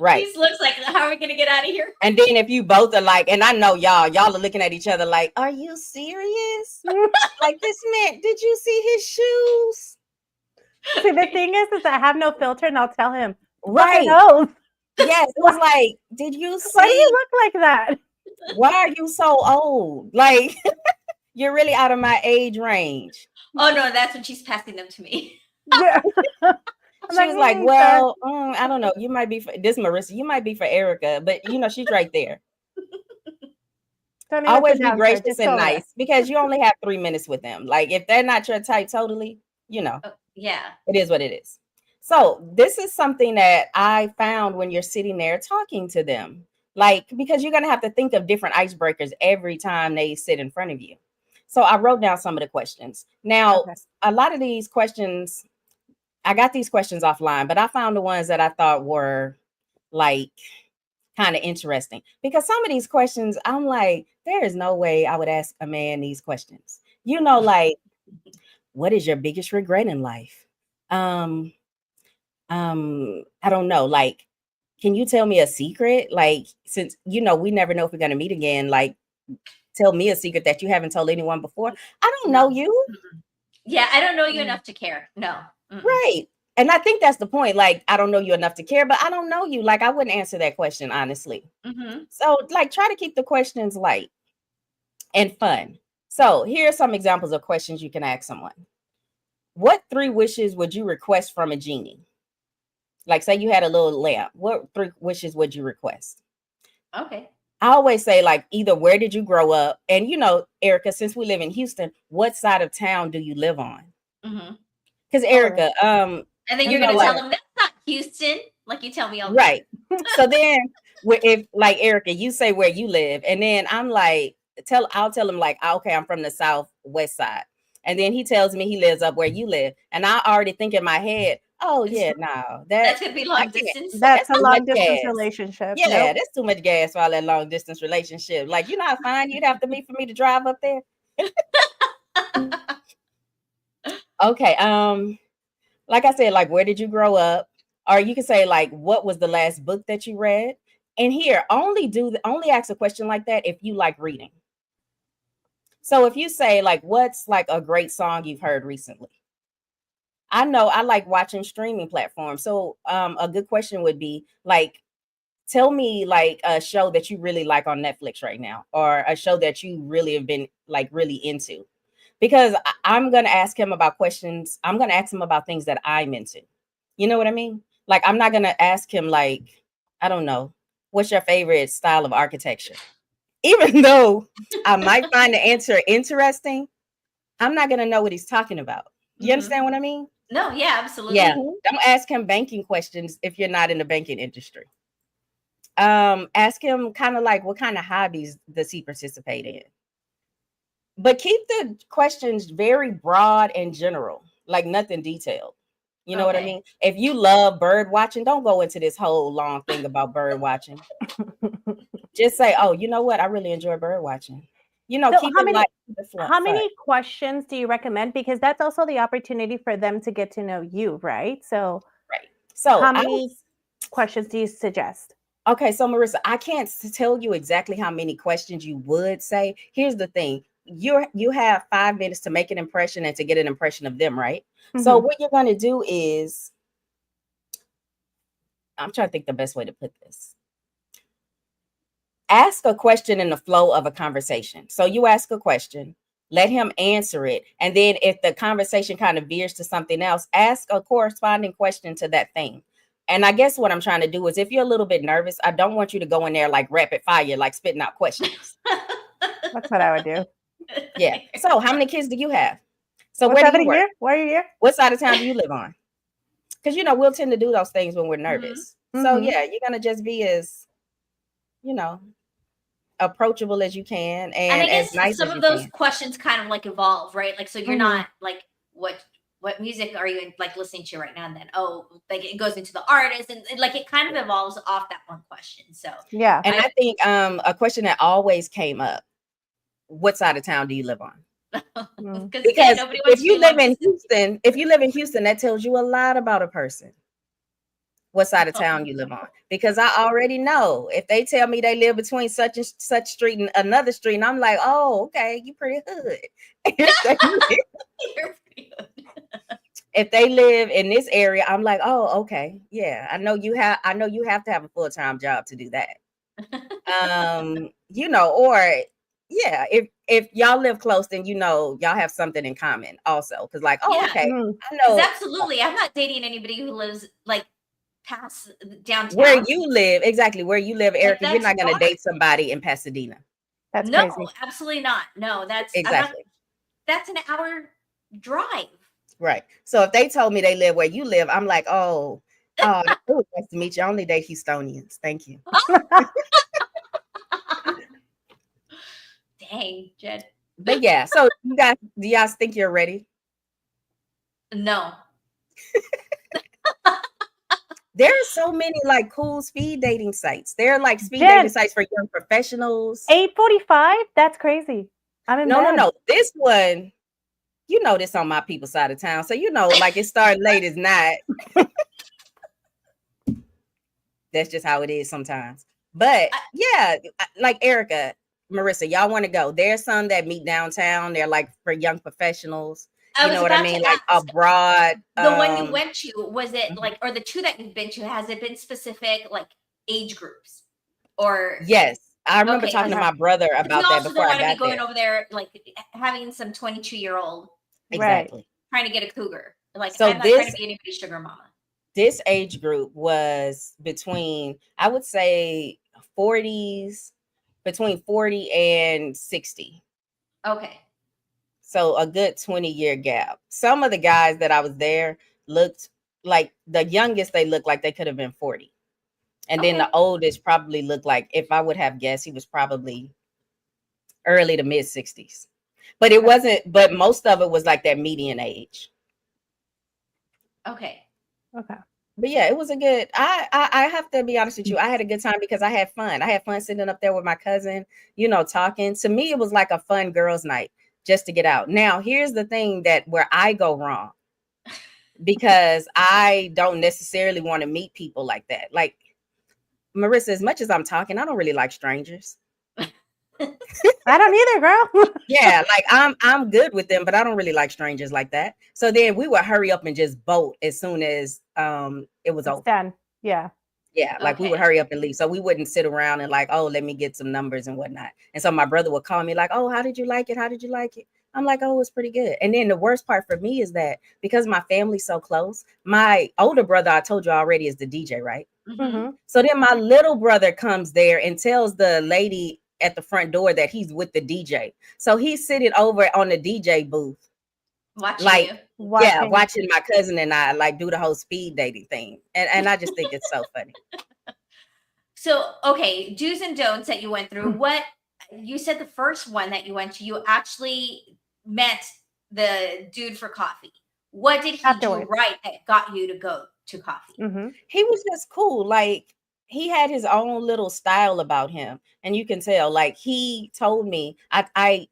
Right. these looks like, how are we going to get out of here? And then if you both are like, and I know y'all are looking at each other like, are you serious? Like this man, did you see his shoes? See, the thing is I have no filter, and I'll tell him. Right. Nose. Yes. It was like, did you see? Why do you look like that? Why are you so old? Like, you're really out of my age range. Oh no, that's when she's passing them to me. Yeah. She was like, well, I don't know. You might be for this, Marissa. You might be for Erika, but she's right there. Always be gracious and nice because you only have 3 minutes with them. Like if they're not your type totally, Yeah. it is what it is. So this is something that I found when you're sitting there talking to them, like, because you're going to have to think of different icebreakers every time they sit in front of you. So I wrote down some of the questions. Now, a lot of these questions, I got these questions offline, but I found the ones that I thought were like kind of interesting because some of these questions, I'm like, there is no way I would ask a man these questions. Like, what is your biggest regret in life? I don't know. Like, can you tell me a secret? Like, since we never know if we're gonna meet again. Like, tell me a secret that you haven't told anyone before. I don't know you. Yeah, I don't know you enough to care. No. Right. And I think that's the point. Like, I don't know you enough to care, but I don't know you. Like, I wouldn't answer that question, honestly. So, like, try to keep the questions light and fun. So, here are some examples of questions you can ask someone. What 3 wishes would you request from a genie? Like, say you had a little lamp. What 3 wishes would you request? Okay. I always say, like, either where did you grow up? And, you know, Erika, since we live in Houston, what side of town do you live on? Because Erika, and then you're know, gonna like, tell them that's not Houston, like you tell me all the right. So then, if like Erika, you say where you live, and then I'm like, I'll tell him like, okay, I'm from the southwest side, and then he tells me he lives up where you live, and I already think in my head, oh yeah, no, That's gonna be I long can't. distance. That's a too long much distance gas. relationship. Yeah, Nope. that's too much gas for all that long distance relationship. Like, you know how fine you'd have to be for me to drive up there. Okay, like I said, like, where did you grow up? Or you can say, like, what was the last book that you read? And here, only ask a question like that if you like reading. So if you say, like, what's like a great song you've heard recently? I know I like watching streaming platforms. So a good question would be like, tell me like a show that you really like on Netflix right now, or a show that you really have been like really into. Because I'm going to ask him about questions. I'm going to ask him about things that I'm into. You know what I mean? Like, I'm not going to ask him, like, I don't know, what's your favorite style of architecture? Even though I might find the answer interesting, I'm not going to know what he's talking about. You understand what I mean? No, yeah, absolutely. Yeah. Don't ask him banking questions if you're not in the banking industry. Ask him kind of like, what kind of hobbies does he participate in? But keep the questions very broad and general, like nothing detailed. You know what I mean? If you love bird watching, don't go into this whole long thing about bird watching. Just say, oh, you know what? I really enjoy bird watching. You know, So keep how it many, light. how many questions do you recommend? Because that's also the opportunity for them to get to know you, right? So, right. So how many questions do you suggest? Okay, so Marissa, I can't tell you exactly how many questions you would say. Here's the thing. You have 5 minutes to make an impression and to get an impression of them, right? So what you're going to do is, I'm trying to think the best way to put this. Ask a question in the flow of a conversation. So you ask a question, let him answer it. And then if the conversation kind of veers to something else, ask a corresponding question to that thing. And I guess what I'm trying to do is, if you're a little bit nervous, I don't want you to go in there like rapid fire, like spitting out questions. That's what I would do. Yeah. So how many kids do you have? So What's where do you work? here? Where are you here? What side of town do you live on? Because, you know, we'll tend to do those things when we're nervous. So yeah, you're going to just be as, you know, approachable as you can, and I guess as nice some as of you those can. questions kind of like evolve, right? Like, so you're not like, what music are you like listening to right now? And then, oh, like it goes into the artist, and like it kind of evolves off that one question. So yeah. And I think a question that always came up: what side of town do you live on? Because if you live in Houston, that tells you a lot about a person. What side of town you live on? Because I already know if they tell me they live between such and such street and another street, and I'm like, oh, okay, you pretty hood. If they live in this area, I'm like, oh, okay, yeah, I know you have to have a full-time job to do that. You know, or yeah, if y'all live close, then you know y'all have something in common also. Because like, oh, okay, I know absolutely. I'm not dating anybody who lives like past downtown. where you live, exactly where you live, Erika. Like, you're not going to date somebody in Pasadena. That's no, crazy. absolutely not. No, that's exactly. That's an hour drive. Right. So if they told me they live where you live, I'm like, oh, it was nice to meet you. I only date Houstonians. Thank you. Dang, Jed. But yeah, so do you guys think you're ready? No. There are so many like cool speed dating sites. There are like speed dating sites for young professionals. 8:45? That's crazy. I'm in bed. No. This one, you know, this on my people's side of town. So, you know, like it started late as not. That's just how it is sometimes. But yeah, like Erika, Marissa, y'all want to go? There's some that meet downtown. They're like for young professionals. I You was know what I about to mean? Like ask, abroad. the one you went to, was it Mhm. like, or the two that you've been to, has it been specific like age groups? Or Yes. I remember okay, talking to okay. my brother 'cause you about that also don't before I want to be got going there. over there like having some 22-year-old Right. Exactly. trying to get a cougar. Like, So I'm not trying to be anybody's sugar mama. this age group was between, I would say 40s, between 40 and 60. Okay. So a good 20-year gap. Some of the guys that I was there looked like the youngest, they looked like they could have been 40. And then Okay. the oldest probably looked like, if I would have guessed, he was probably early to mid 60s. But it wasn't, but most of it was like that median age. Okay. Okay. But yeah, it was a good, I have to be honest with you. I had a good time because I had fun. I had fun sitting up there with my cousin, talking. To me, it was like a fun girls' night just to get out. Now, here's the thing that where I go wrong, because I don't necessarily want to meet people like that. Like Marissa, as much as I'm talking, I don't really like strangers. I don't either, girl. Yeah, like I'm good with them, but I don't really like strangers like that. So then we would hurry up and just bolt as soon as it was It's over. done. Yeah. Yeah, like we would Okay. hurry up and leave. So we wouldn't sit around and like, oh, let me get some numbers and whatnot. And so my brother would call me like, oh, how did you like it? How did you like it? I'm like, oh, it's pretty good. And then the worst part for me is that because my family's so close, my older brother, I told you already, is the DJ, right? Mm-hmm. So then my little brother comes there and tells the lady at the front door that he's with the DJ. So he's sitting over on the DJ booth, Watching like, you. watching my cousin and I like do the whole speed dating thing. And I just think it's so funny. So, okay, do's and don'ts that you went through. What you said, the first one that you went to, you actually met the dude for coffee. What did he do Afterwards. right that got you to go to coffee? Mm-hmm. He was just cool. Like he had his own little style about him. And you can tell, like he told me, I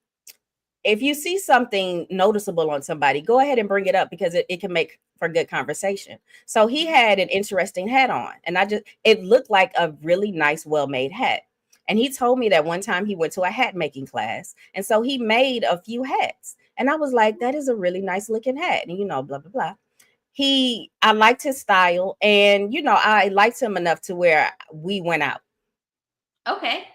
if you see something noticeable on somebody, go ahead and bring it up because it can make for good conversation. So he had an interesting hat on, and it looked like a really nice, well-made hat. And he told me that one time he went to a hat making class, and so he made a few hats. And I was like, that is a really nice looking hat, and blah blah blah. I liked his style, and I liked him enough to where we went out. Okay.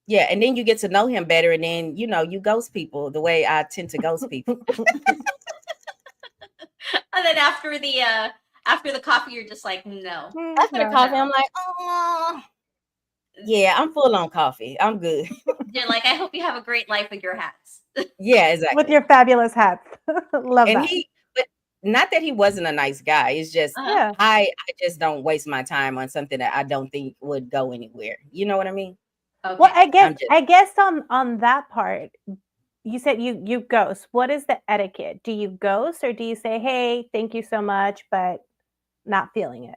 Yeah, and then you get to know him better, and then you ghost people the way I tend to ghost people. And then after the coffee, you're just like, no. After the coffee, I'm like, oh, yeah, I'm full on coffee. I'm good. You're like, I hope you have a great life with your hats. Yeah, exactly. With your fabulous hats. Love And that. but not that he wasn't a nice guy. It's just Yeah. I just don't waste my time on something that I don't think would go anywhere. You know what I mean? Okay. Well, I guess on that part, you said you ghost. What is the etiquette? Do you ghost or do you say, "Hey, thank you so much, but not feeling it"?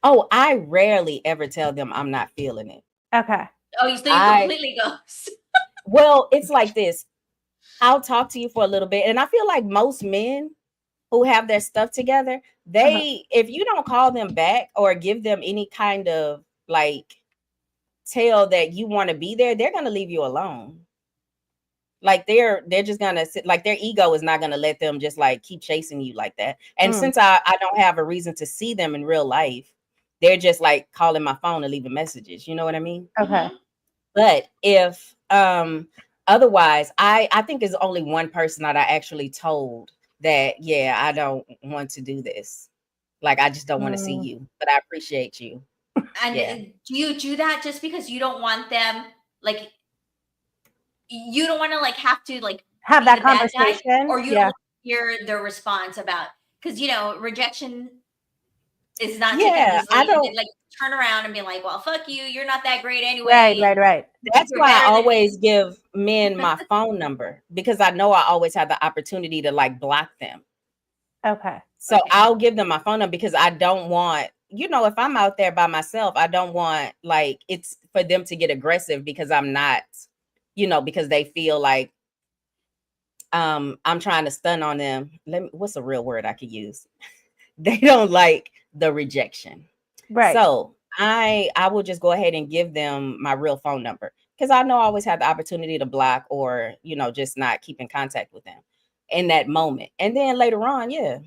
Oh, I rarely ever tell them I'm not feeling it. Okay. Oh, so you completely ghost. Well, it's like this. I'll talk to you for a little bit. And I feel like most men who have their stuff together, if you don't call them back or give them any kind of like tell that you want to be there, they're going to leave you alone. Like they're just going to sit, like their ego is not going to let them just like keep chasing you like that. And since I don't have a reason to see them in real life, they're just like calling my phone and leaving messages. You know what I mean? Okay. But if otherwise, I think there's only one person that I actually told that, yeah, I don't want to do this. Like, I just don't want to see you, but I appreciate you. And do you do that just because you don't want them, like, you don't want to like have to like have be that the bad guy, conversation? or you don't want to hear their response about, because rejection is not taken easily. I don't and then, like, turn around and be like, well, fuck you, you're not that great anyway. Right. That's why I always give men my phone number, because I know I always have the opportunity to like block them. Okay. So I'll give them my phone number because I don't want, if I'm out there by myself, I don't want like it's for them to get aggressive because I'm not, because they feel like I'm trying to stun on them. What's a real word I could use? They don't like the rejection. Right. So I will just go ahead and give them my real phone number. because I know I always have the opportunity to block or, just not keep in contact with them in that moment. And then later on, yeah,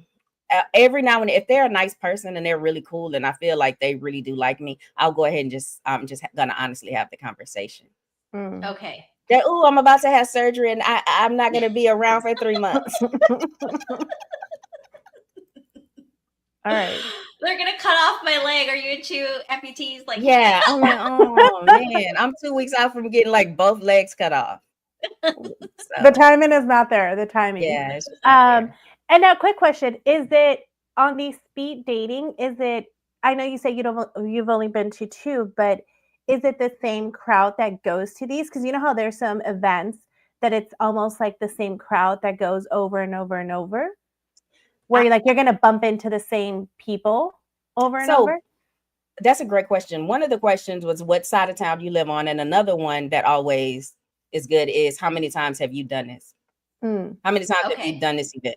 every now and then, if they're a nice person and they're really cool and I feel like they really do like me, I'll go ahead and I'm just gonna honestly have the conversation. Okay. That, oh, I'm about to have surgery and I'm not gonna be around for 3 months. All right. They're gonna cut off my leg. Are you into amputees? Like, Yeah, I'm like, oh man, I'm 2 weeks out from getting like both legs cut off. The timing is not there. The timing. Yeah, it's just not there. And now, quick question: is it on these speed dating? Is it? I know you say you've only been to 2, but is it the same crowd that goes to these? Because you know how there's some events that it's almost like the same crowd that goes over and over and over, where you're going to bump into the same people over and over. That's a great question. One of the questions was what side of town you live on, and another one that always is good is how many times have you done this? How many times have you done this event?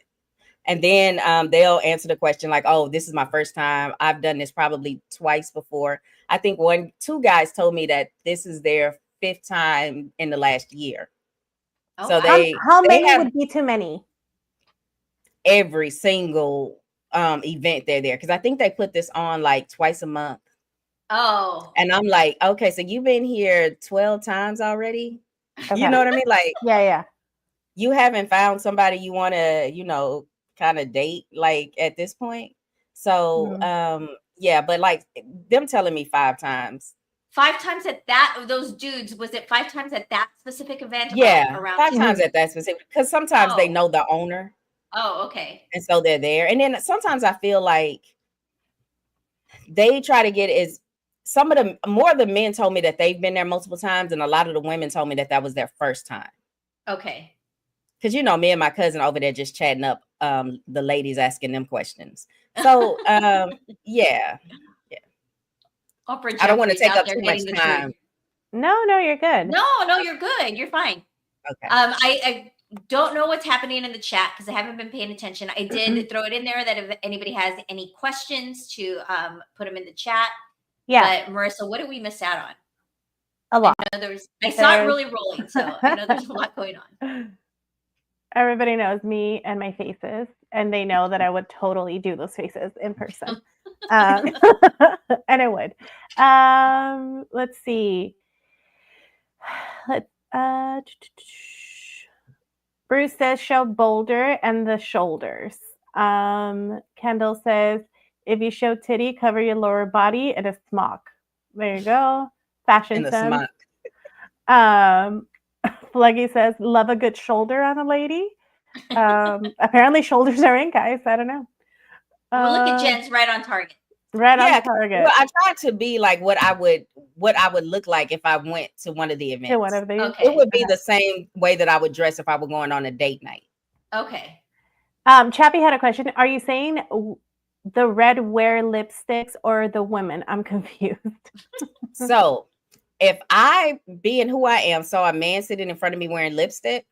And then they'll answer the question like, oh, this is my first time. I've done this probably twice before. I think 2 guys told me that this is their 5th time in the last year. Oh, so wow. How they many have would be too many? every single event they're there, because I think they put this on like twice a month. Oh. And I'm like, okay, so you've been here 12 times already. Okay. You know what I mean? Like, Yeah. you haven't found somebody you want to, kind of date like at this point. So, yeah, but like them telling me 5 times. 5 times at those dudes, was it 5 times at that specific event? Yeah, or around 5 times at that specific, because sometimes they know the owner. Oh, okay. And so they're there. And then sometimes I feel like they try to get more of the men told me that they've been there multiple times, and a lot of the women told me that was their first time. Okay. Because me and my cousin over there just chatting up the ladies, asking them questions. So yeah. I don't want to take up too much time. No, you're good. No, you're good. You're fine. Okay. I don't know what's happening in the chat because I haven't been paying attention. I did throw it in there that if anybody has any questions to put them in the chat. Yeah. But Marissa, what did we miss out on? A lot. I saw it really rolling, so I know there's a lot going on. Everybody knows me and my faces, and they know that I would totally do those faces in person. And I would. Let's see. Bruce says show boulder and the shoulders. Kendall says if you show titty, cover your lower body in a smock. There you go. Fashion sense. Fluggy says love a good shoulder on a lady. Apparently shoulders are in, guys. I don't know. Well, look at Jen's right on target. Right on target. Well, I tried to be like what I would look like if I went to one of the events. To one of these. It would be the same way that I would dress if I were going on a date night. Okay. Chappie had a question. Are you saying the red wear lipsticks or the women? I'm confused. So if I, being who I am, saw a man sitting in front of me wearing lipstick,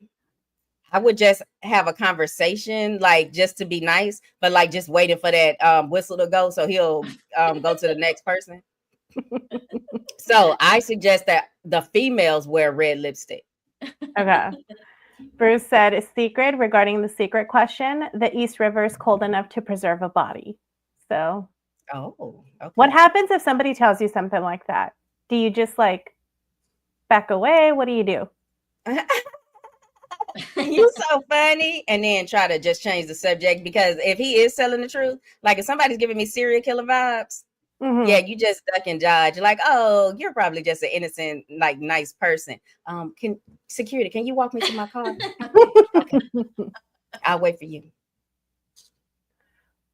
I would just have a conversation, like just to be nice, but like just waiting for that whistle to go so he'll go to the next person. So I suggest that the females wear red lipstick. Okay. Bruce said a secret regarding the secret question. The East River is cold enough to preserve a body. So okay. What happens if somebody tells you something like that? Do you just like back away? What do you do? You so funny. And then try to just change the subject, because if he is telling the truth, like if somebody's giving me serial killer vibes, yeah, you just duck and dodge. Like, oh, you're probably just an innocent, like nice person. Can you walk me to my car? Okay. I'll wait for you.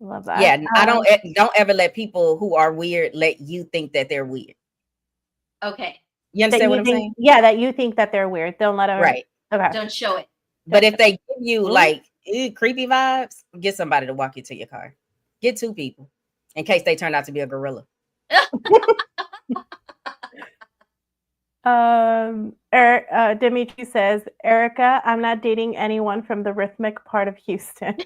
Love that. Yeah, I don't ever let people who are weird let you think that they're weird. Okay. You understand what I'm saying? Yeah, that you think that they're weird. Don't let them. Right. Okay. Don't show it. But if they give you like creepy vibes, get somebody to walk you to your car. Get 2 people in case they turn out to be a gorilla. Dimitri says, Erika, I'm not dating anyone from the rhythmic part of Houston.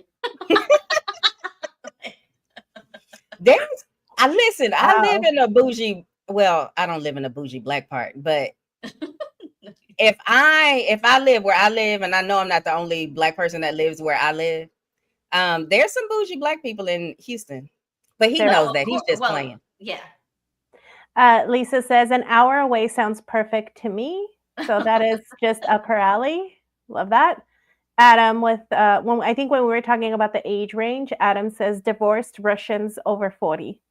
I live in a bougie. Well, I don't live in a bougie black part, but if I live where I live, and I know I'm not the only Black person that lives where I live, there's some bougie Black people in Houston, but he There- knows of that. He's course. just Well, playing. yeah. Lisa says an hour away sounds perfect to me. So that is just up her alley. Love that. Adam with when I think when we were talking about the age range, Adam says divorced Russians over 40.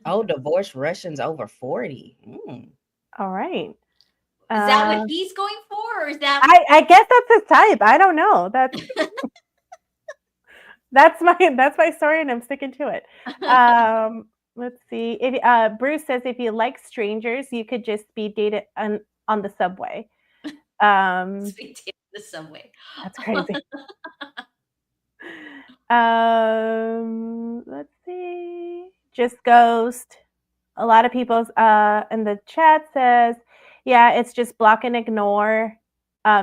Oh, divorced Russians over 40. All right. Is that what he's going for, or is that? I guess that's his type. I don't know. That's my story, and I'm sticking to it. Let's see. If Bruce says if you like strangers, you could just speed date it on the subway. Speed date the subway. That's crazy. Let's see. Just ghost. A lot of people in the chat says, yeah, it's just block and ignore.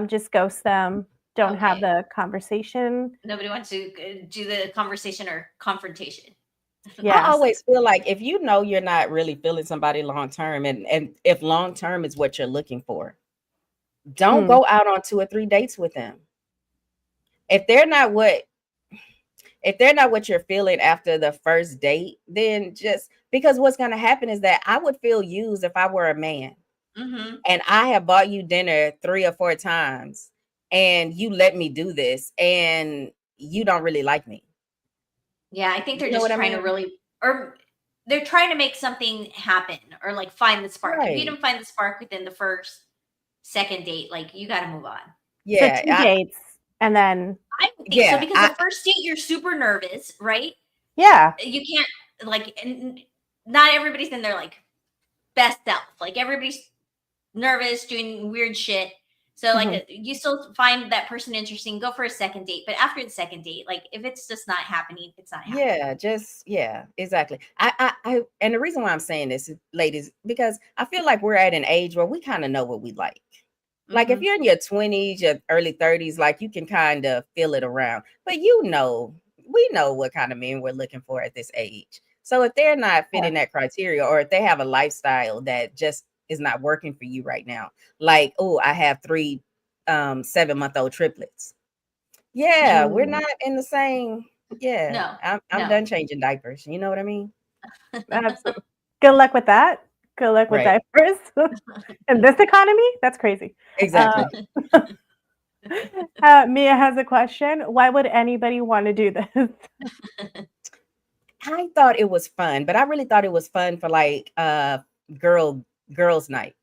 Just ghost them. Don't have Okay. the conversation. Nobody wants to do the conversation or confrontation. Yeah. I always feel like if you know you're not really feeling somebody long term, and if long term is what you're looking for, don't go out on 2 or 3 dates with them. If they're not what you're feeling after the first date, then just because what's going to happen is that I would feel used if I were a man and I have bought you dinner 3 or 4 times and you let me do this and you don't really like me. Yeah, I think they're You know just what I trying to mean? really, or they're trying to make something happen, or like find the spark. If you Right. don't find the spark within the first, second date, like you got to move on. Yeah. So 2 dates and then I would think so, Yeah, because the first date you're super nervous, right? yeah. You can't like, and not everybody's in their like best self. Like everybody's nervous, doing weird shit. So like you still find that person interesting, go for a second date. But after the second date, like if it's just not happening, it's not happening. yeah, exactly. I and the reason why I'm saying this, ladies, because I feel like we're at an age where we kind of know what we like. Like if you're in your 20s, your early 30s, like you can kind of feel it around. But we know what kind of men we're looking for at this age. So if they're not fitting that criteria, or if they have a lifestyle that just is not working for you right now, like, oh, I have 3 7-month-old triplets. Yeah, we're not in the same. Yeah, No, I'm done changing diapers. You know what I mean? Absolutely. Good luck with that. Good luck with Right. diapers. In this economy, that's crazy. Exactly. Mia has a question. Why would anybody want to do this? I thought it was fun, but I really thought it was fun for like girls' night,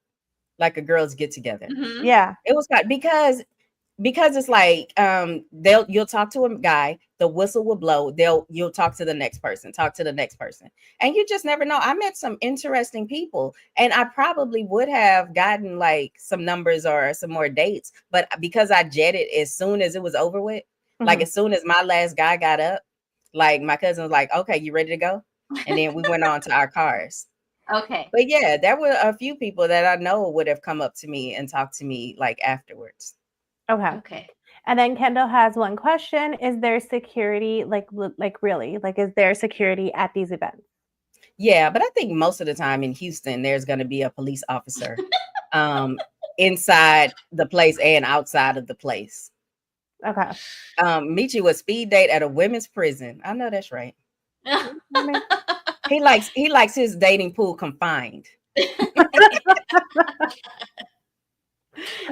like a girls get together. Yeah. It was fun because it's like you'll talk to a guy, the whistle will blow, you'll talk to the next person, and you just never know. I met some interesting people, and I probably would have gotten like some numbers or some more dates, but because I jetted as soon as it was over with, like as soon as my last guy got up, like my cousin was like, okay, you ready to go? And then we went on to our cars. Okay. But yeah, there were a few people that I know would have come up to me and talked to me like afterwards. Okay. And then Kendall has one question. Is there security, like really? Like, is there security at these events? Yeah, but I think most of the time in Houston, there's going to be a police officer inside the place and outside of the place. Okay. Meet you a speed date at a women's prison. I know that's right. He likes his dating pool confined.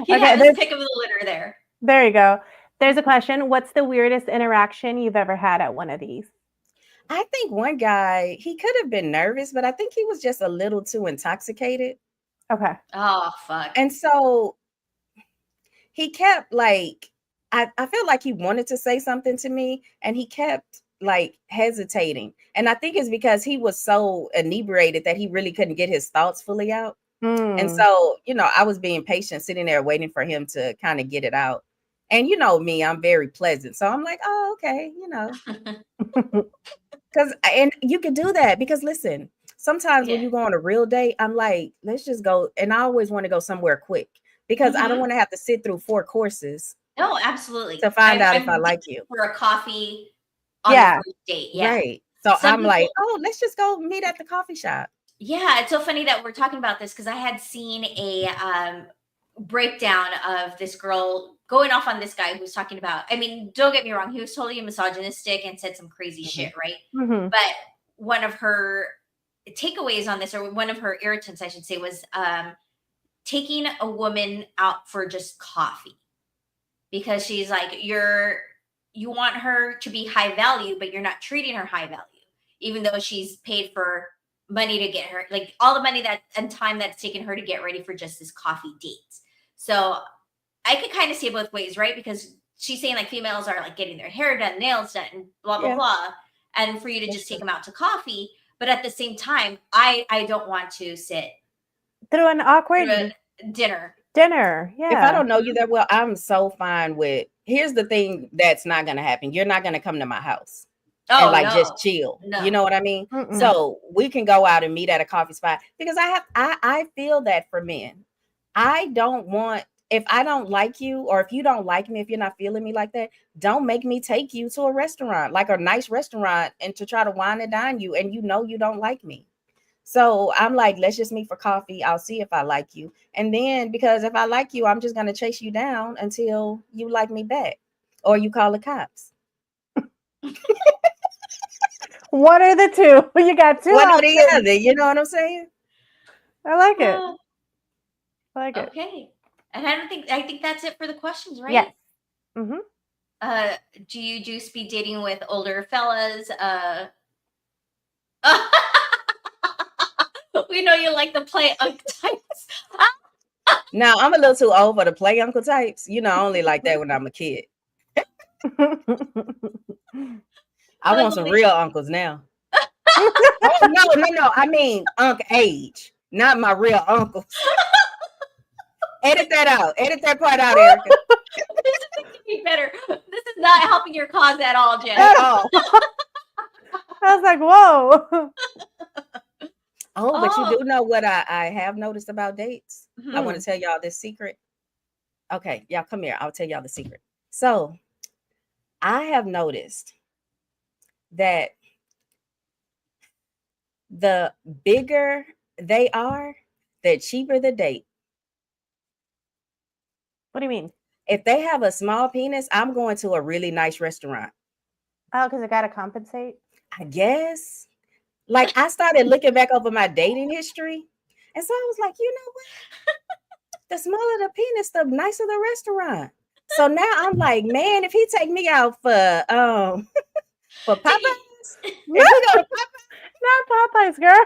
He had his pick of the litter there. There you go. There's a question. What's the weirdest interaction you've ever had at one of these? I think one guy, he could have been nervous, but I think he was just a little too intoxicated. Okay. Oh, fuck. And so he kept like, I feel like he wanted to say something to me and he kept like hesitating. And I think it's because he was so inebriated that he really couldn't get his thoughts fully out. And so, I was being patient, sitting there waiting for him to kind of get it out. And you know me, I'm very pleasant. So I'm like, oh, okay, and you can do that because listen, sometimes when you go on a real date, I'm like, let's just go. And I always want to go somewhere quick because I don't want to have to sit through 4 courses. No, absolutely. To find out if I like you. For a coffee on the first date. Yeah. Right. So I'm like, oh, let's just go meet at the coffee shop. Yeah, it's so funny that we're talking about this because I had seen a breakdown of this girl going off on this guy who's talking about, I mean, don't get me wrong, he was totally misogynistic and said some crazy shit, right? Mhm. But one of her takeaways on this, or one of her irritants, I should say, was taking a woman out for just coffee, because she's like, you want her to be high value, but you're not treating her high value, even though she's paid for money to get her, like all the money that and time that's taken her to get ready for just this coffee date. So I could kind of see it both ways, right? Because she's saying like females are like getting their hair done, nails done, and blah blah Yeah. blah, and for you to just take them out to coffee. But at the same time, I don't want to sit Through an awkward through a dinner. dinner. Yeah. If I don't know you that well, I'm so fine with. Here's the thing that's not going to happen. You're not going to come to my house Oh and like no. just chill. No. You know what I mean? Mm-mm. So we can go out and meet at a coffee spot, because I feel that for men. I don't want, if I don't like you, or if you don't like me, if you're not feeling me like that, don't make me take you to a restaurant, like a nice restaurant, and to try to wine and dine you, and you know you don't like me. So I'm like, let's just meet for coffee. I'll see if I like you. And then, because if I like you, I'm just going to chase you down until you like me back, or you call the cops. One or the two. You got two One or options. the other. You know what I'm saying? I like it. Oh, I like it. okay. And I think that's it for the questions, right? Yes. Mm-hmm. Do you do speed dating with older fellas? We know you like the play types. Now, I'm a little too old for the play uncle types. You know, I only like that when I'm a kid. I want some real uncles now. Oh, no. I mean, uncle age, not my real uncles. Edit that out. Edit that part out, Erika. This is making me better. This is not helping your cause at all, Jen. At all. I was like, whoa. Oh, but you do know what I have noticed about dates? Mhm. I want to tell y'all this secret. Okay, y'all come here. I'll tell y'all the secret. So I have noticed that the bigger they are, the cheaper the date. What do you mean? If they have a small penis, I'm going to a really nice restaurant. Oh, because I got to compensate? I guess. Like, I started looking back over my dating history. And so I was like, you know what? The smaller the penis, the nicer the restaurant. So now I'm like, man, if he take me out for for Popeyes, if we go to Not Popeyes, girl.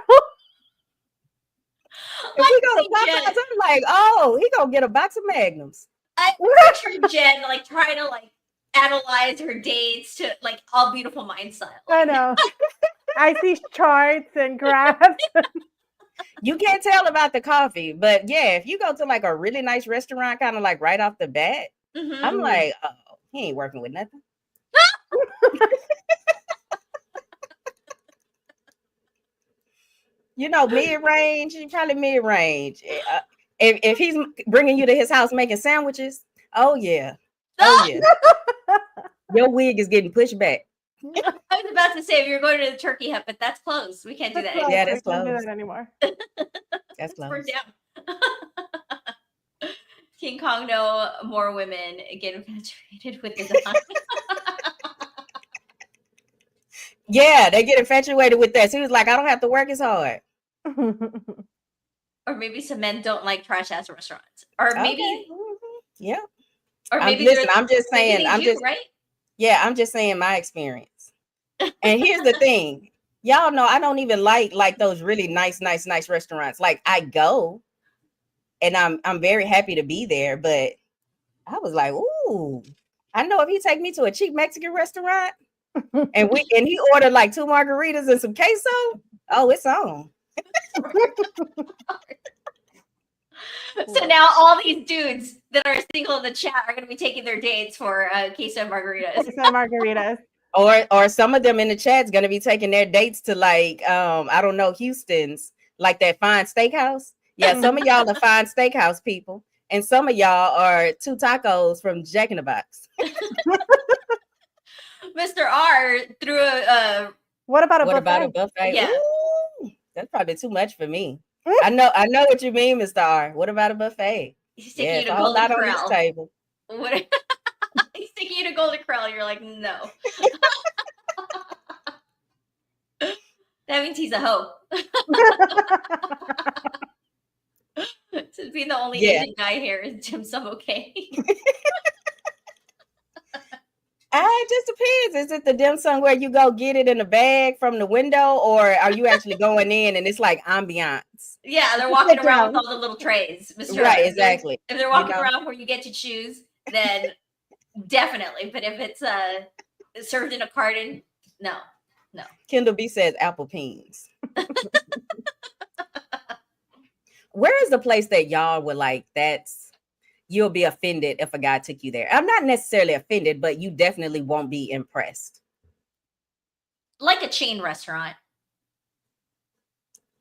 If we go to Popeyes, I'm like, oh, he gonna get a box of Magnums. I picture Jen like trying to like analyze her dates to like all beautiful mind style. I know. I see charts and graphs. You can't tell about the coffee, but yeah, if you go to like a really nice restaurant, kind of like right off the bat, Mhm. I'm like, oh, he ain't working with nothing. You know, mid-range, probably mid-range. If he's bringing you to his house making sandwiches, oh yeah. Your wig is getting pushed back. I was about to say if you're going to the turkey hut, but that's closed. We can't do that anymore. Yeah, We that's can't do close. that anymore. That's We're close. down. King Kong, no more women get infatuated with design. Yeah, they get infatuated with that. So he was like, I don't have to work as hard. Or maybe some men don't like trash ass restaurants. Or maybe Okay. Yeah. or maybe Listen, I'm just maybe saying, they I'm do, just right? yeah, I'm just saying my experience. And here's the thing. Y'all know I don't even like those really nice restaurants. Like, I go and I'm very happy to be there, but I was like, ooh, I know if he take me to a cheap Mexican restaurant and he ordered like 2 margaritas and some queso, oh, it's on. So now all these dudes that are single in the chat are going to be taking their dates for queso and margaritas. Some margaritas. Or some of them in the chat's gonna be taking their dates to like I don't know, Houston's, like that fine steakhouse. Yeah, some of y'all are fine steakhouse people, and some of y'all are 2 tacos from Jack in the Box. Mr. R threw a What about a What buffet? about a buffet? Yeah. Ooh, that's probably too much for me. I know what you mean, Mr. R. What about a buffet? He's Yeah, taking you it's to a whole Golden lot on this Corral. table. What? He's taking you to Golden Corral. You're like, no. That means he's a hoe. So being the only Yeah. Asian guy here is dim sum okay. It just depends. Is it the dim sum where you go get it in a bag from the window, or are you actually going in and it's like ambiance? Yeah, they're walking Sit around with down. all the little trays, Mr. Right, exactly. If they're You walking know, around where you get to choose, then definitely. But if it's served in a carton, no. Kendall B says apple peens. Where is the place that y'all would like you'll be offended if a guy took you there? I'm not necessarily offended, but you definitely won't be impressed. Like a chain restaurant.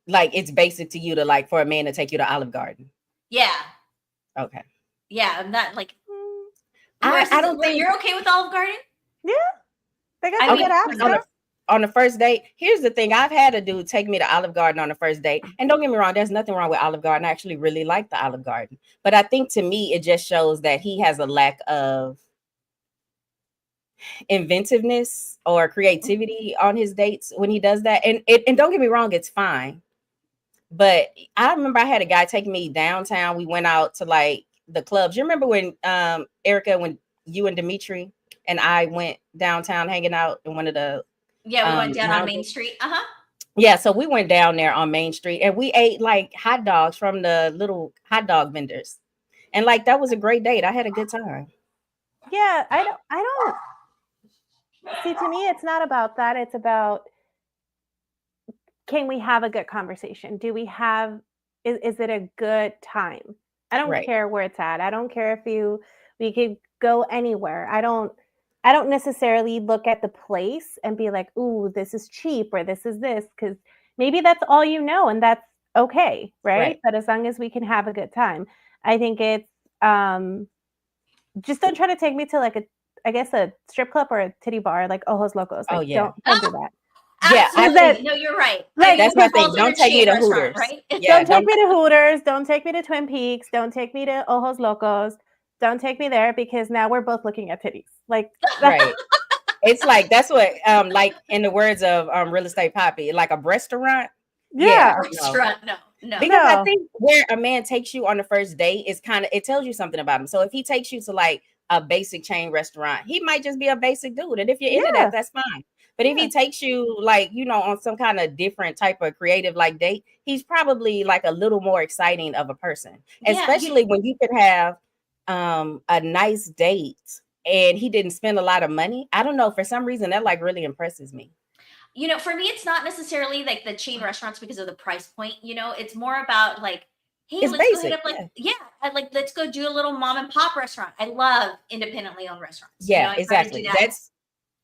Like it's basic to you to like for a man to take you to Olive Garden. Yeah. Okay. Yeah, I'm not like I don't think you're okay with Olive Garden? Yeah. They got I some mean, good apps. on on the first date. Here's the thing: I've had a dude take me to Olive Garden on the first date, and don't get me wrong, there's nothing wrong with Olive Garden. I actually really like the Olive Garden, but I think to me it just shows that he has a lack of inventiveness or creativity on his dates when he does that. And don't get me wrong, it's fine. But I remember I had a guy take me downtown. We went out to like the clubs. You remember when Erika, when you and Dimitri and I went downtown hanging out in one of the Yeah, we went down on lounges? Main Street. Uh-huh. Yeah, so we went down there on Main Street and we ate like hot dogs from the little hot dog vendors. And like that was a great date. I had a good time. Yeah, I don't see, to me it's not about that. It's about, can we have a good conversation? Do we have is it a good time? I don't Right. care where it's at. I don't care if we could go anywhere. I don't necessarily look at the place and be like, "Ooh, this is cheap," or "This is this," because maybe that's all you know, and that's okay, right? Right. But as long as we can have a good time, I think it's just don't try to take me to like a strip club or a titty bar like Ojos Locos. Oh Like yeah. don't do that. Yeah, I Absolutely. think No, you're right. Like, that's my it falls thing. Don't under take me chain to restaurant, Hooters. right? Yeah, don't take me to Hooters. Don't take me to Twin Peaks. Don't take me to Ojos Locos. Don't take me there because now we're both looking at titties. Like, right. It's like that's what like in the words of real estate poppy, like a restaurant. yeah. No. Restaurant, no. Because I No. think where a man takes you on the first date is kind of it tells you something about him. So if he takes you to like a basic chain restaurant, he might just be a basic dude. And if you're into Yeah. that, that's fine. But if Yeah. he takes you like, you know, on some kind of different type of creative like date, he's probably like a little more exciting of a person. Yeah, Especially when you can have a nice date and he didn't spend a lot of money. I don't know. For some reason, that like really impresses me. for me, it's not necessarily like the chain restaurants because of the price point. It's more about like, hey, It's let's go hit basic. up let's go do a little mom and pop restaurant. I love independently owned restaurants. Yeah, I try to exactly. do that.